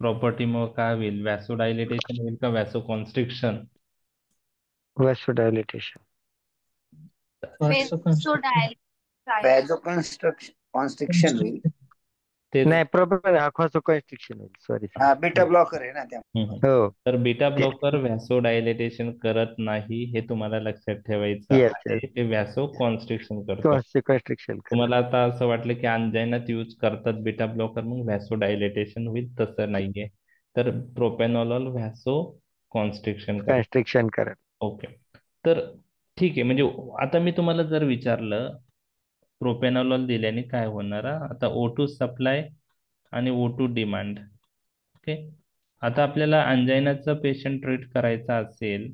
प्रॉपर्टीमुळे काय होईल? वॅसोडायलिटेशन होईल का वॅसो कॉन्स्ट्रिक्शन? वॅसोडायलिटेशन. वेंसोडायल व्हॅझो कॉन्स्ट्रिक्शन होईल. तेच. नाही प्रॉपर हा कॉन्स्ट्रिक्शन होईल. सॉरी. हा बीटा ब्लॉकर आहे ना त्या. हो. तर बीटा ब्लॉकर व्हॅसोडायलेटेशन करत नाही, हे तुम्हाला लक्षात ठेवायचं येस आहे. येस. ते व्हॅसो कॉन्स्ट्रिक्शन करतो. कॉन्स्ट्रिक्शन करेल. तुम्हाला आता असं वाटलं की अंजायनात यूज करतात बीटा ब्लॉकर मग व्हॅसोडायलेटेशन होईल, तसं नाहीये. तर प्रोपेनॉलॉल व्हॅसो कॉन्स्ट्रिक्शन करेल. कॉन्स्ट्रिक्शन करेल. ओके, तर ठीक आहे. म्हणजे आता मी तुम्हाला जर विचारलं प्रोपेनॉलॉल दिल्याने काय होणार हा? आता ओ टू सप्लाय आणि ओ टू डिमांड. ओके, आता आपल्याला अंजायनाचं पेशंट ट्रीट करायचा असेल,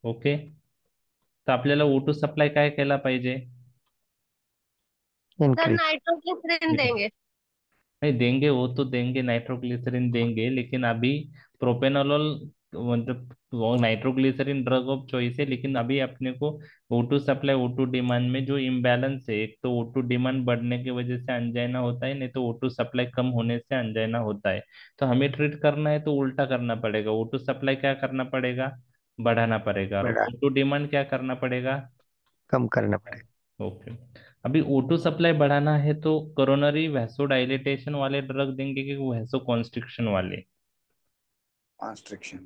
ओके, तर आपल्याला ओ टू सप्लाय काय केला पाहिजे? Sir increase. नाइट्रोग्लिसरीन देंगे। नहीं देंगे, वो तो देंगे, नाइट्रोग्लिसरीन देंगे, लेकिन अभी प्रोपेनोलॉल मतलब वो नाइट्रोग्लिसरीन ड्रग ऑफ चॉइस है, लेकिन अभी अपने को O2 सप्लाई O2 डिमांड में जो इम्बैलेंस है, एक तो O2 डिमांड बढ़ने की वजह से अंजाइना होता है, नहीं तो O2 सप्लाई कम होने से अंजाइना होता है। तो हमें ट्रीट करना है तो उल्टा करना पड़ेगा, O2 सप्लाई क्या करना पड़ेगा? बढ़ाना पड़ेगा, और बड़ा O2 डिमांड क्या करना पड़ेगा? कम करना पड़ेगा. ओके, अभी O2 सप्लाई बढ़ाना है तो कोरोनरी वैसोडाइलेटेशन वाले ड्रग देंगे कि वैसो कॉन्स्ट्रिक्शन वाले? कॉन्स्ट्रिक्शन.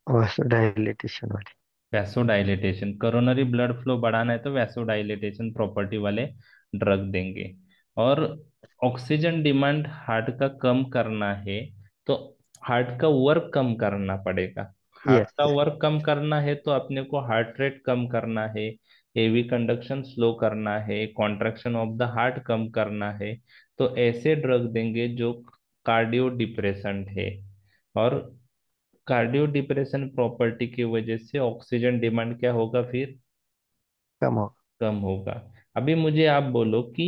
वॅसोडायलिटेशन वाले. वैसोडाइलेटेशन, कोरोनरी ब्लड फ्लो बढ़ाना है तो वैसोडाइलेटेशन प्रॉपर्टी वाले ड्रग देंगे। और ऑक्सीजन डिमांड हार्ट का कम करना है तो हार्ट का वर्क कम करना पड़ेगा। Heart yes. का वर्क कम करना है तो अपने को हार्ट रेट कम करना है, एवी कंडक्शन स्लो करना है, कॉन्ट्रैक्शन ऑफ द हार्ट कम करना है। तो ऐसे ड्रग देंगे जो कार्डियो डिप्रेसेंट है, और कार्डियो डिप्रेशन प्रॉपर्टी की वजह से ऑक्सीजन डिमांड क्या होगा फिर? कम हो. कम होगा। अभी मुझे आप बोलो कि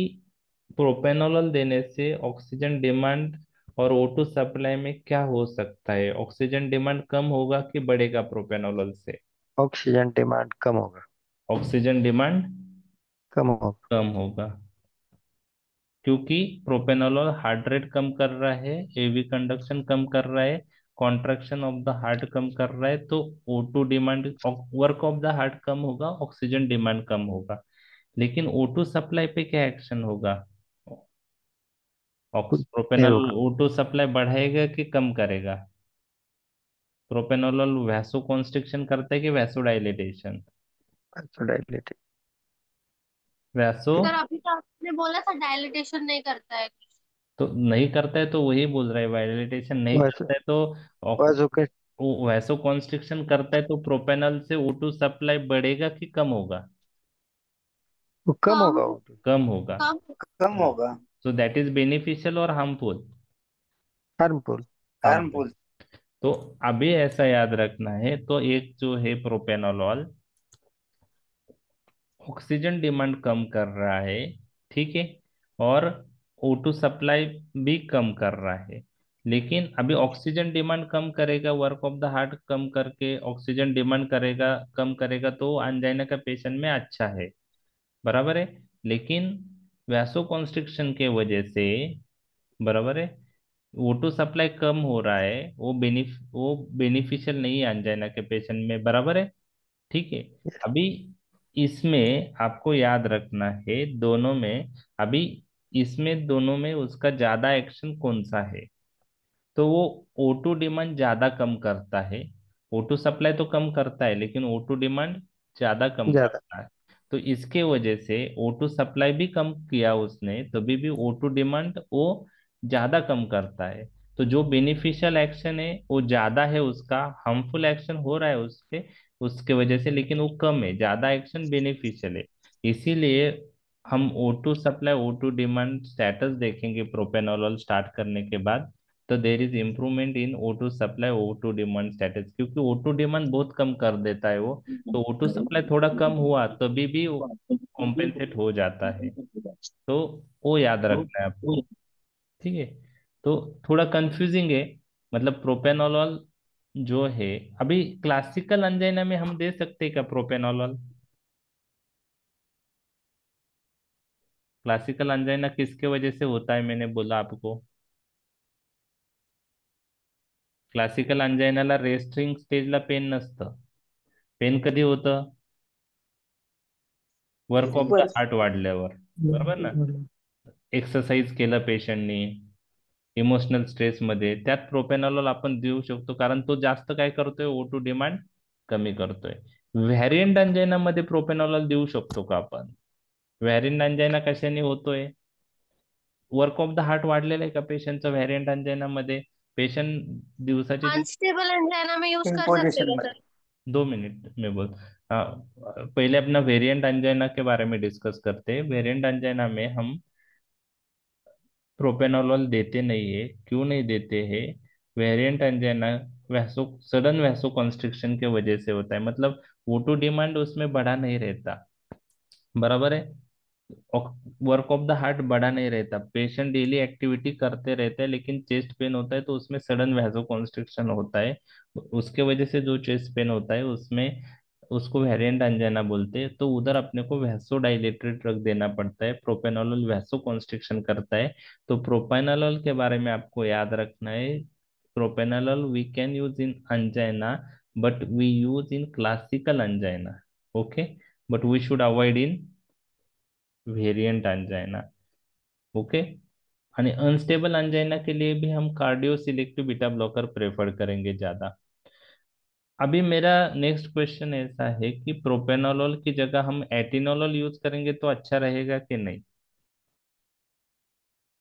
प्रोपेनोलॉल देने से ऑक्सीजन डिमांड और O2 सप्लाई में क्या हो सकता है? ऑक्सीजन डिमांड कम होगा कि बढ़ेगा प्रोपेनोलॉल से? ऑक्सीजन डिमांड कम होगा. ऑक्सीजन डिमांड कम होगा. कम होगा, क्योंकि प्रोपेनोलॉल हार्ट रेट कम कर रहा है, एवी कंडक्शन कम कर रहा है, कॉन्ट्रैक्शन ऑफ द हार्ट कम कर रहा है, तो O2 demand, work of the heart कम होगा, ऑक्सीजन डिमांड कम होगा। लेकिन O2 सप्लाई पे क्या एक्शन होगा? नहीं प्रोपेनोल होगा. O2 सप्लाई बढ़ाएगा कि कम करेगा? प्रोपेनोलॉल वैसो कॉन्स्ट्रिक्शन करता है कि वैसोडाइलेटेशन? वॅसोडायलिटेशन. वैसो सर अभी तो आपने बोला था डायलिटेशन नहीं करता है। तो नहीं करता है, तो वही बोल रहा है, वायलिटेशन नहीं वैसो करता है तो वैसो के वो वैसो कॉन्स्ट्रिक्शन करता है तो प्रोपेनल से O2 सप्लाई बढ़ेगा कि कम होगा? वो कम कम होगा. वो कम होगा। कम कम होगा. सो दैट इज बेनिफिशियल और हार्मफुल? हार्मफुल. हार्मफुल। हार्मफुल. तो अभी ऐसा याद रखना है, तो एक जो है प्रोपेनोलॉल ऑक्सीजन डिमांड कम कर रहा है, ठीक है, और O2 सप्लाई भी कम कर रहा है। लेकिन अभी ऑक्सीजन डिमांड कम करेगा, वर्क ऑफ द हार्ट कम करके ऑक्सीजन डिमांड करेगा, कम करेगा, तो अंजाइना का पेशेंट में अच्छा है, बराबर है। लेकिन वैसो कॉन्स्ट्रिक्शन के वजह से, बराबर है, O2 सप्लाई कम हो रहा है, वो बेनिफिशियल नहीं है अंजाइना के पेशेंट में, बराबर है, ठीक है। अभी इसमें आपको याद रखना है दोनों में, अभी इसमें दोनों में उसका ज्यादा एक्शन कौन सा है। तो वो O2 डिमांड ज्यादा कम करता है। O2 सप्लाई तो कम करता है लेकिन O2 डिमांड ज्यादा कम ज्यादा। करता है। तो इसके वजह से O2 सप्लाई भी कम किया उसने, तभी भी O2 डिमांड वो ज्यादा कम करता है। तो जो बेनिफिशियल एक्शन है वो ज्यादा है उसका, हार्मफुल एक्शन हो रहा है उसके उसके वजह से, लेकिन वो कम है, ज्यादा एक्शन बेनिफिशियल है। इसीलिए हम O2 supply O2 demand status देखेंगे प्रोपेनोलॉल स्टार्ट करने के बाद। तो there is improvement in O2 supply O2 demand status, क्योंकि O2 डिमांड बहुत कम कर देता है वो। तो O2 सप्लाई थोड़ा कम हुआ तभी भी कॉम्पेंसेट हो जाता है। तो वो याद रखना है आपको। ठीक है। तो थोड़ा कंफ्यूजिंग है, मतलब प्रोपेनोलॉल जो है, अभी क्लासिकल अंजाइना में हम दे सकते हैं क्या प्रोपेनोलॉल? क्लासिकल अंजाइना किसके वजह से होता है मैंने बोला आपको? क्लासिकल अंजाइनाला रेस्टिंग स्टेजला पेन नसतं. पेन कधी होतं? वर्क ऑफ द हार्ट वाढल्यावर. बरोबर ना? एक्सरसाइज केलं पेशंटनी, इमोशनल स्ट्रेस मध्ये, त्यात प्रोपेनॉलॉल आपण देऊ शकतो, कारण तो जास्त काय करतोय, O2 डिमांड कमी करतोय. व्हॅरियंट अंजायना मध्ये प्रोपेनॉलॉल देऊ शकतो का आपण? व्हॅरियंट अंजायना कशाने होतोय? वर्क ऑफ द हार्ट वाढलेला आहे का पेशंटचा व्हॅरियंट अंजायना मध्ये? पेशंट दिवसाचे अनस्टेबल एंजाइना में यूज कर सकते इम्पोजिशन हैं मध्ये सर? 2 मिनट में बोल। हाँ, पहले अपना वेरिएंट अंजाइना के बारे में डिस्कस करते हैं। वेरिएंट अंजाइना में हम प्रोपेनोलॉल देते नहीं है। क्यों नहीं देते हैं? Variant angina vaso sudden vaso constriction के वजह से होता है, मतलब O2 डिमांड उसमें बढ़ा नहीं रहता। बराबर है। वर्क ऑफ द हार्ट बढ़ा नहीं रहता, पेशेंट डेली एक्टिविटी करते रहते हैं, लेकिन चेस्ट पेन होता है तो उसमें सडन वैसो कॉन्स्ट्रिक्शन होता है। उसके वजह से जो चेस्ट पेन होता है उसमें उसको वेरिएंट अंजाना बोलते हैं। तो उधर अपने को वैसो डायलेटेड ड्रग देना पड़ता है, प्रोपेनोलॉल वैसो कॉन्स्ट्रिक्शन करता है। तो प्रोपेनोलॉल के बारे में आपको याद रखना है, propranolol we can use in angina but we use in classical angina. Okay. But we should avoid in variant angina. Okay. आणि अनस्टेबल अंजाइना के लिए भी हम cardio selective beta blocker prefer करेंगे ज्यादा. अभी मेरा नेक्स्ट क्वेश्चन ऐसा है कि प्रोपेनोलॉल की जगह हम एटिनोलॉल यूज करेंगे तो अच्छा रहेगा कि नहीं?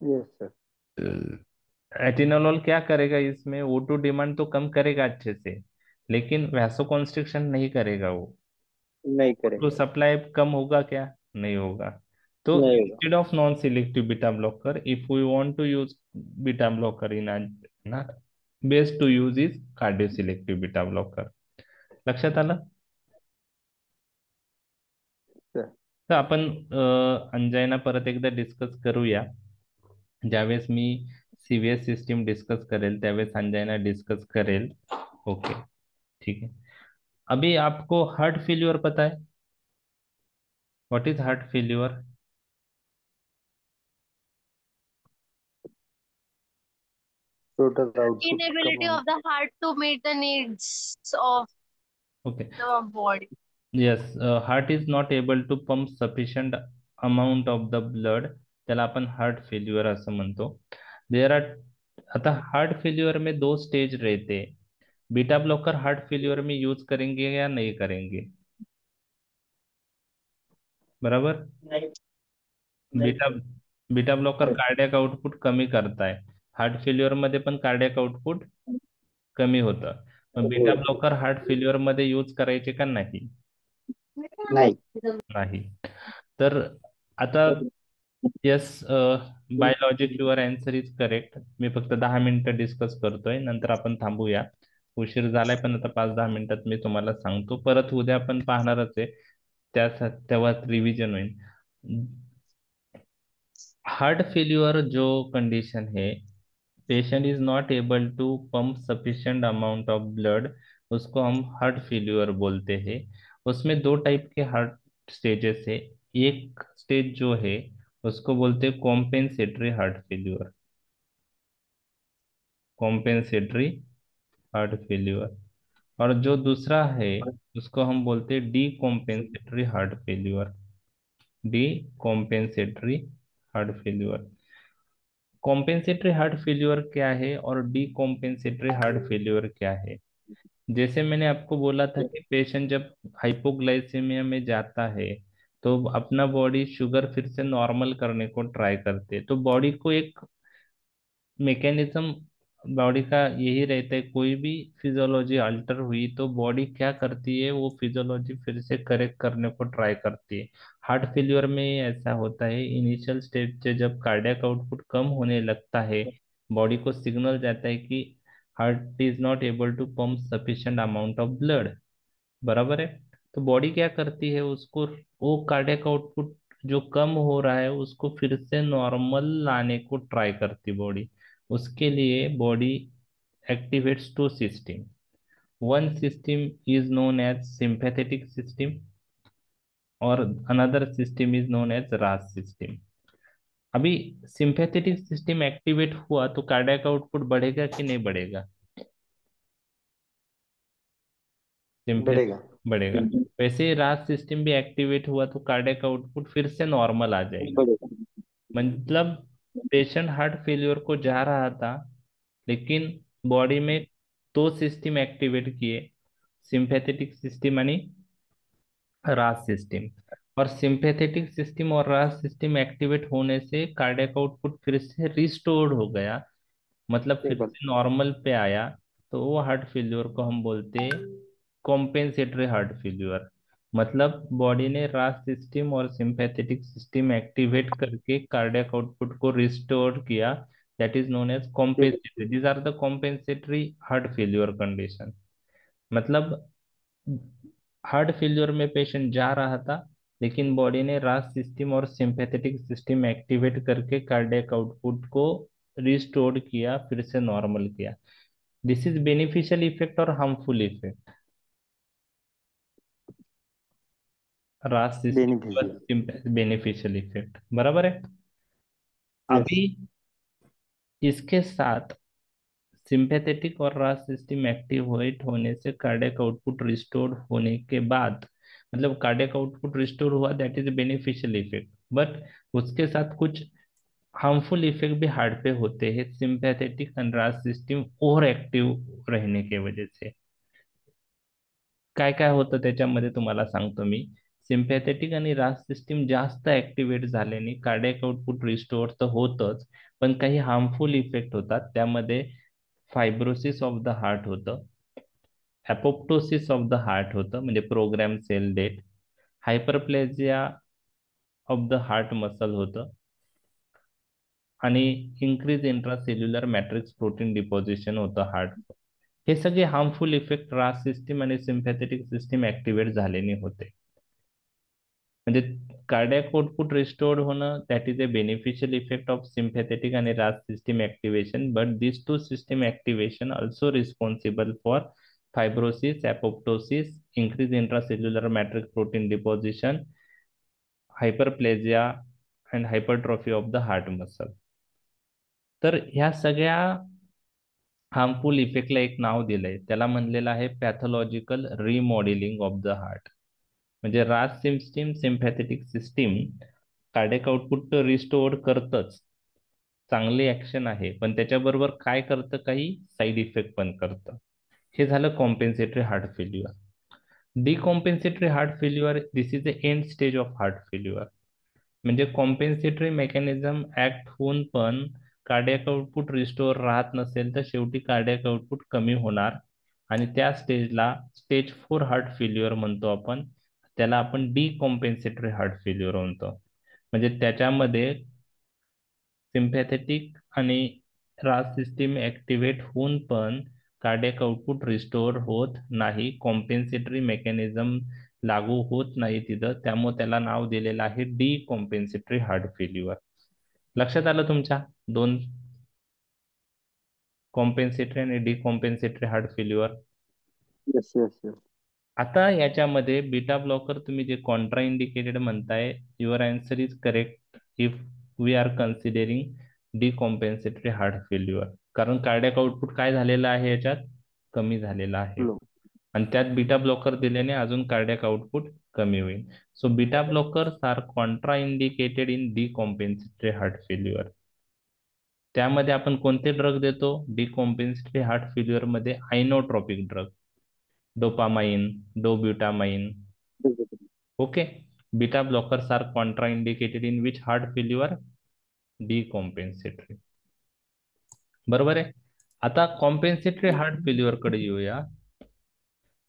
Yes sir. एटिनोलॉल क्या करेगा इसमें? O2 डिमांड तो कम करेगा अच्छे से, लेकिन वैसो कॉन्स्ट्रिक्शन नहीं करेगा वो। नहीं तो करेंगे। सप्लाई कम होगा क्या? नहीं होगा. तो नहीं होगा। Instead of non selective beta blocker, if we want to use beta blocker in ना, best to use is cardio selective beta blocker. लक्षात आलं? सर तर आपण अंजायना परत एकदा डिस्कस करूया. ज्यावेळेस मी सीव्हीएस सिस्टीम डिस्कस करेल त्यावेळेस अंजायना डिस्कस करेल. ओके. ठीक है. अभी आपको हार्ट फेल्यूर पता है? What is heart failure? Total output come Inability होना। of the heart to meet the needs of okay. the body. Yes. Heart is not able to pump sufficient amount of the blood, त्याला आपण heart failure असं म्हणतो. There are, आता heart failure में 2 stage रहते हैं. Beta blocker heart failure में use करेंगे या नहीं करेंगे? बराबर. नाही beta beta blocker Correct. Cardiac output कमी करताय. हार्ट फेल्युअर मध्ये पण कार्डियक आउटपुट कमी होतं. मग बीटा ब्लॉकर हार्ट फेल्युअर मध्ये यूज करायचे का नाही? नाही. नाही. तर आता yes, biologic your answer is correct. मी फक्त 10 मिनिटं डिस्कस करतोय, नंतर आपण थांबूया. उशीर झालाय पण आता 5-10 मिनिटात मी तुम्हाला सांगतो. परत उद्या आपण पाहणारच आहे, त्या तेव्हा रिव्हिजन होईल. हार्ट फेल्यूर जो कंडीशन है, patient is not able to pump sufficient amount of blood, उसको हम हार्ट फेल्यूर बोलते हैं. उसमें 2 टाइप के हार्ट स्टेजेस है. एक स्टेज जो है उसको बोलते हैं compensatory heart failure. Compensatory heart failure. और जो दूसरा है उसको हम बोलते हैं decompensatory heart failure. Decompensatory heart failure. Compensatory heart failure क्या है और डीकॉम्पेंसेटरी हार्ट फेल्यूर क्या है? जैसे मैंने आपको बोला था कि पेशेंट जब हाइपोग्लाइसेमिया में जाता है तो अपना बॉडी शुगर फिर से नॉर्मल करने को ट्राई करते हैं। तो बॉडी को एक मैकेनिज्म, बॉडी का यही रहता है, कोई भी फिजियोलॉजी अल्टर हुई तो बॉडी क्या करती है, वो फिजियोलॉजी फिर से करेक्ट करने को ट्राई करती है। हार्ट फेल्योर में ऐसा होता है, इनिशियल स्टेज से जब कार्डियक आउटपुट कम होने लगता है, बॉडी को सिग्नल जाता है कि heart is not able to pump sufficient amount of blood. बराबर है। तो बॉडी क्या करती है, उसको वो कार्डियक आउटपुट जो कम हो रहा है उसको फिर से नॉर्मल लाने को ट्राई करती बॉडी। उसके लिए body activates two system. One system is known as sympathetic system और another system is known as RAS system. अभी सिंपैथेटिक सिस्टम एक्टिवेट हुआ तो कार्डियक आउटपुट बढ़ेगा कि नहीं बढ़ेगा? सिंपैथ बढ़ेगा। बढ़ेगा। वैसे ही रास सिस्टम भी एक्टिवेट हुआ तो कार्डियक आउटपुट फिर से नॉर्मल आ जाएगा। बढ़ेगा। मतलब पेशेंट हार्ट फेल्योर को जा रहा था, लेकिन बॉडी में दो सिस्टम एक्टिवेट किए, सिंपैथेटिक सिस्टम आणि रास सिस्टम। और सिंपैथेटिक सिस्टम और रास सिस्टम एक्टिवेट होने से कार्डियक आउटपुट फिर से रिस्टोर्ड हो गया, मतलब फिर बिल्कुल। से नॉर्मल पे आया। तो वो हार्ट फेल्योर को हम बोलते हैं कॉम्पेंसेटरी हार्ट फेल्योर। मतलब बॉडी ने रास सिस्टम और सिंपैथेटिक सिस्टम एक्टिवेट करके कार्डियक आउटपुट को रिस्टोर किया, that is known as compensatory. These are the compensatory heart failure condition. मतलब हार्ट फेल्योर में पेशेंट जा रहा था, लेकिन बॉडी ने रास सिस्टम और सिंपैथेटिक सिस्टम एक्टिवेट करके कार्डियक आउटपुट को रिस्टोर किया, फिर से नॉर्मल किया। दिस इज बेनिफिशियल इफेक्ट और harmful effect. RAS beneficial. System beneficial effect, बराबर है। यस। अभी इसके साथ सिंपैथेटिक और रास सिस्टम एक्टिवेट होने से कार्डियक आउटपुट रिस्टोर होने के बाद, मतलब कार्डियक आउटपुट रिस्टोर हुआ, that is beneficial effect. But उसके साथ कुछ हार्मफुल इफेक्ट भी हार्ट पे होते हैं सिंपैथेटिक एंड रास सिस्टम ओव्हर ऍक्टिव्ह रहने के वजह से। काय काय होतं त्याच्यामध्ये तुम्हाला सांगतो मी। सिंपॅथेटिक आणि रास सिस्टीम जास्त ऍक्टिव्हेट झाल्याने कार्डियक आउटपुट रिस्टोअर तर होतच, पण काही हार्मफुल इफेक्ट होतात। त्यामध्ये फायब्रोसिस ऑफ द हार्ट होतं, ॲपोप्टोसिस ऑफ द हार्ट होतं म्हणजे program cell death, hyperplasia of the heart muscle होतं आणि increase intracellular matrix protein deposition होतं हार्ट। हे सगळे हार्मफुल इफेक्ट रास सिस्टीम आणि सिंपॅथेटिक सिस्टीम ऍक्टिव्हेट झाल्याने होते। म्हणजे कार्डियक आउटपुट रिस्टोर्ड होणं, that is a beneficial effect of sympathetic आणि RAS system activation, but this two system activation also responsible for fibrosis, apoptosis, increase intracellular matrix protein deposition, hyperplasia and hypertrophy of the heart muscle. तर ह्या सगळ्या harmful इफेक्टला एक नाव दिलंय, त्याला म्हणलेलं आहे pathological remodeling of the heart. म्हणजे RAS system sympathetic system cardiac output restore करतच, चांगली ऍक्शन आहे, पण त्याच्याबरोबर काय करतं, काही साईड इफेक्ट पण करतं। हे झालं compensatory heart failure. Decompensatory heart failure, this is the end stage of heart failure. म्हणजे कॉम्पेन्सेटरी मेकॅनिझम ऍक्ट होऊन पण कार्डियक आउटपुट रिस्टोअर राहत नसेल तर शेवटी कार्डियक आउटपुट कमी होणार आणि त्या स्टेजला स्टेज 4 हार्ट फेल्युअर म्हणतो आपण, त्याला आपण डिकॉम्पेन्सेटरी हार्ट फेल्युअर म्हणतो। म्हणजे त्याच्यामध्ये सिंपॅथेटिक आणि रास सिस्टीम ऍक्टिव्हेट होऊन पण कार्डियक आउटपुट रिस्टोअर होत नाही, कॉम्पेन्सेटरी मेकॅनिझम लागू होत नाही तिथं, त्यामुळे त्याला नाव दिलेलं आहे डिकॉम्पेन्सेटरी हार्ट फेल्युअर। लक्षात आलं तुमच्या दोन, कॉम्पेन्सेटरी आणि decompensatory heart failure. Yes yes yes. आता याच्यामध्ये बीटा ब्लॉकर तुम्ही जे कॉन्ट्रा इंडिकेटेड म्हणताय, your answer is correct if we are considering decompensatory heart failure, कारण कार्डियक आउटपुट काय झालेलं आहे याच्यात, कमी झालेला आहे। लो. आणि त्यात बीटा ब्लॉकर दिल्याने अजून कार्डियाक आउटपुट कमी होईल. So beta blockers are contraindicated in decompensatory heart failure. त्यामध्ये आपण कोणते ड्रग देतो? डिकॉम्पेन्सेटरी हार्ट फेल्युअर मध्ये inotropic drug, dopamine, dobutamine. Okay. Beta blockers are contraindicated in which heart failure? Decompensatory. बरोबर आहे. आता कॉम्पेन्सेटरी हार्ट फेल्युअर कडे येऊया.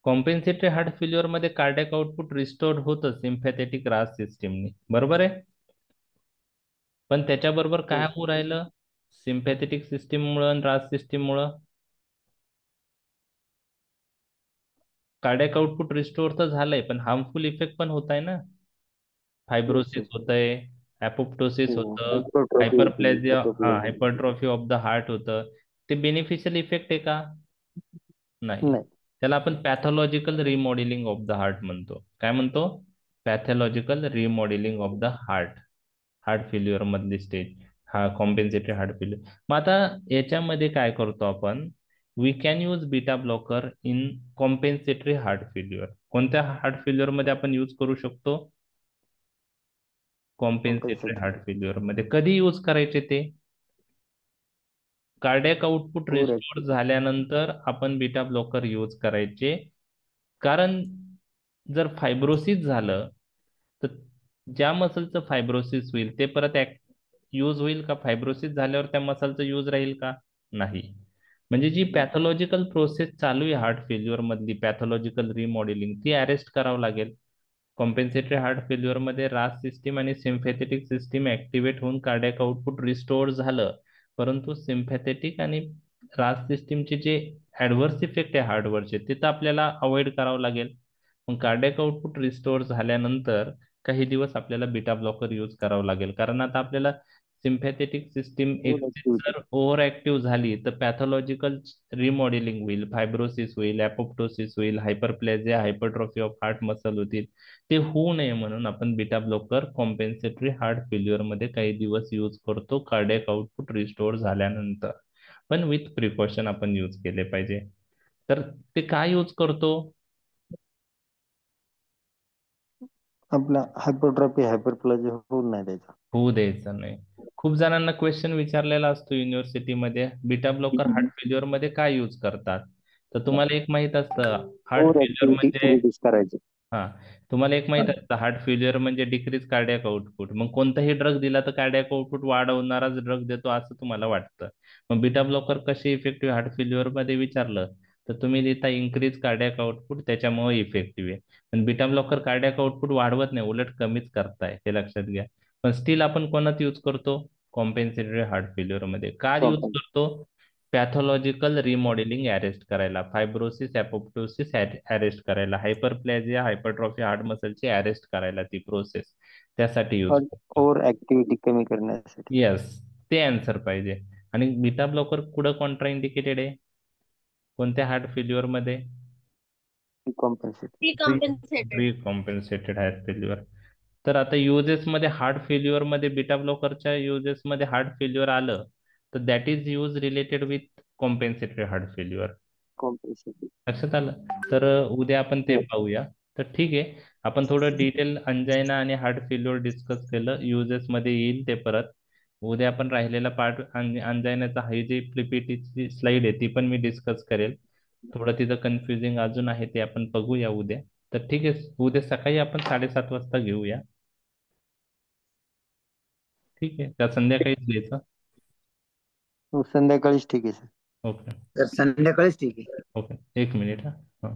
कॉम्पेन्सेटरी हार्ट फेल्युअर मध्ये कार्डियाक आउटपुट रिस्टोर्ड होतं सिम्पॅथेटिक रास सिस्टीमनी, बरोबर आहे. पण त्याच्याबरोबर काय होऊ राहिलं? सिम्पॅथेटिक सिस्टीम मुळे आणि रास सिस्टीम मुळे कार्डियाक आउटपुट रिस्टोर तर झालंय, पण हार्मफुल इफेक्ट पण होत आहे ना. फायब्रोसिस होत आहे, ॲपोप्टोसिस होतं, हायपरप्लेजिया, हायपरट्रॉफी ऑफ द हार्ट होतं. ते बेनिफिशियल इफेक्ट आहे का? नाही. नाही. त्याला आपण pathological remodeling of the heart म्हणतो. काय म्हणतो? Pathological remodeling of the heart. Heart failure मधली स्टेज हा कॉम्पेन्सेटरी हार्ट फेल्युअर. मग आता याच्यामध्ये काय करतो आपण? We can use beta blocker in compensatory heart failure. कोणत्या हार्ट फेल्युअर मध्ये आपण यूज करू शकतो? कॉम्पेन्सेटरी हार्ट फेल्युअर मध्ये. कधी यूज करायचे ते? कार्डियाक आउटपुट रिस्टोर झाल्यानंतर आपण बीटा ब्लॉकर यूज करायचे. कारण जर फायब्रोसिस झालं तर ज्या मसलचं फायब्रोसिस होईल ते परत यूज होईल का? फायब्रोसिस झाल्यावर त्या मसलचं यूज राहील का? नाही. म्हणजे जी पॅथॉलॉजिकल प्रोसेस चालू आहे हार्ट फेल्युअर मधली, पॅथॉलॉजिकल रिमॉडेलिंग, ती अरेस्ट करावं लागेल. कॉम्पेन्सेटरी हार्ट फेल्युअर मध्ये रास सिस्टीम आणि सिम्पॅथेटिक सिस्टीम ऍक्टिव्हेट होऊन कार्डियाक आउटपुट रिस्टोर झालं, परंतु सिम्पॅथेटिक आणि रास सिस्टीमचे जे ऍडव्हर्स इफेक्ट आहे हार्टवरचे ते तर आपल्याला अवॉइड करावं लागेल. मग कार्डियाक आउटपुट रिस्टोर झाल्यानंतर काही दिवस आपल्याला बीटा ब्लॉकर यूज करावं लागेल. कारण आता आपल्याला सिम्पॅथेटिक सिस्टीम जर ओव्हर ऍक्टिव्ह झाली तर पॅथॉलॉजिकल रिमॉडेलिंग होईल, फायब्रोसिस होईल, ॲपोप्टोसिस होईल, हायपरप्लेजिया, हायपरट्रॉफी ऑफ हार्ट मसल होतील. ते होऊ नये म्हणून आपण बीटा ब्लॉकर कॉम्पेन्सेटरी हार्ट फेल्युअर मध्ये काही दिवस यूज करतो कार्डियाक आउटपुट रिस्टोर झाल्यानंतर. पण विथ प्रिकॉशन आपण यूज केले पाहिजे. तर ते काय यूज करतो? आपला हायपरट्रॉफी हायपरप्लेजिया होऊ नाही द्यायचा. होऊ द्यायचं नाही. खूप जणांना क्वेश्चन विचारलेला असतो युनिव्हर्सिटीमध्ये, बीटा ब्लॉकर हार्ट फेल्युअर मध्ये काय यूज करतात? तर तुम्हाला एक माहित असतं हार्ट फेल्युअर म्हणजे रिड्यूस करायचे. हा, तुम्हाला एक माहित असतं हार्ट फेल्युअर म्हणजे डिक्रीज कार्डियाक आउटपुट. मग कोणताही ड्रग दिला तर कार्डियाक आउटपुट वाढवणाराच ड्रग देतो असं तुम्हाला वाटतं. मग बीटा ब्लॉकर कसे इफेक्टिव्ह हार्ट फेल्युअर मध्ये विचारलं तर तुम्ही लिहिता इन्क्रीज कार्डियाक आउटपुट, त्याच्यामुळे इफेक्टिव्ह आहे. पण बीटा ब्लॉकर कार्डियाक आउटपुट वाढवत नाही, उलट कमीच करताय, हे लक्षात घ्या. पण स्टील आपण कोणात यूज करतो? कॉम्पेन्सेटरी हार्ट फेल्युअर मध्ये. का यूज करतो? पॅथॉलॉजिकल रिमॉडेलिंग अरेस्ट करायला, फायब्रोसिस, ॲपोप्टोसिस अरेस्ट करायला, हायपरप्लेजिया, हायपरट्रॉफी हार्ट मसलची अरेस्ट करायला ती प्रोसेस, त्यासाठी यूज करतो. ओव्हर ऍक्टिव्हिटी कमी करण्यासाठी. येस, ते आन्सर पाहिजे. आणि बीटा ब्लॉकर कुठं कॉन्ट्रा इंडिकेटेड आहे? कोणत्या हार्ट फेल्युअर मध्ये? Compensate. Decompensated. Compensated heart failure. तर आता युजेस मध्ये हार्ट फेल्युअर मध्ये बीटा ब्लॉकरच्या युजेस मध्ये हार्ट फेल्युअर आलं तर that is use related with compensatory heart failure. Compensate. लक्षात आलं? तर उद्या आपण ते पाहूया. तर ठीक आहे, आपण थोडं डिटेल अंजायना आणि हार्ट फेल्युअर डिस्कस केलं, युजेस मध्ये येईल ते परत. उद्या आपण राहिलेला पार्ट अंजायनाचा ही जी पीपीटीची स्लाइड आहे ती पण मी डिस्कस करेल. थोडं तिथं कन्फ्युजिंग अजून आहे, ते आपण बघूया उद्या. तर ठीक आहे, उद्या सकाळी आपण 7:30 वाजता घेऊया. ठीक आहे का? संध्याकाळीच घ्यायचं? संध्याकाळीच ठीक आहे सर. ओके. तर संध्याकाळीच ठीक आहे. ओके, एक मिनिट हा.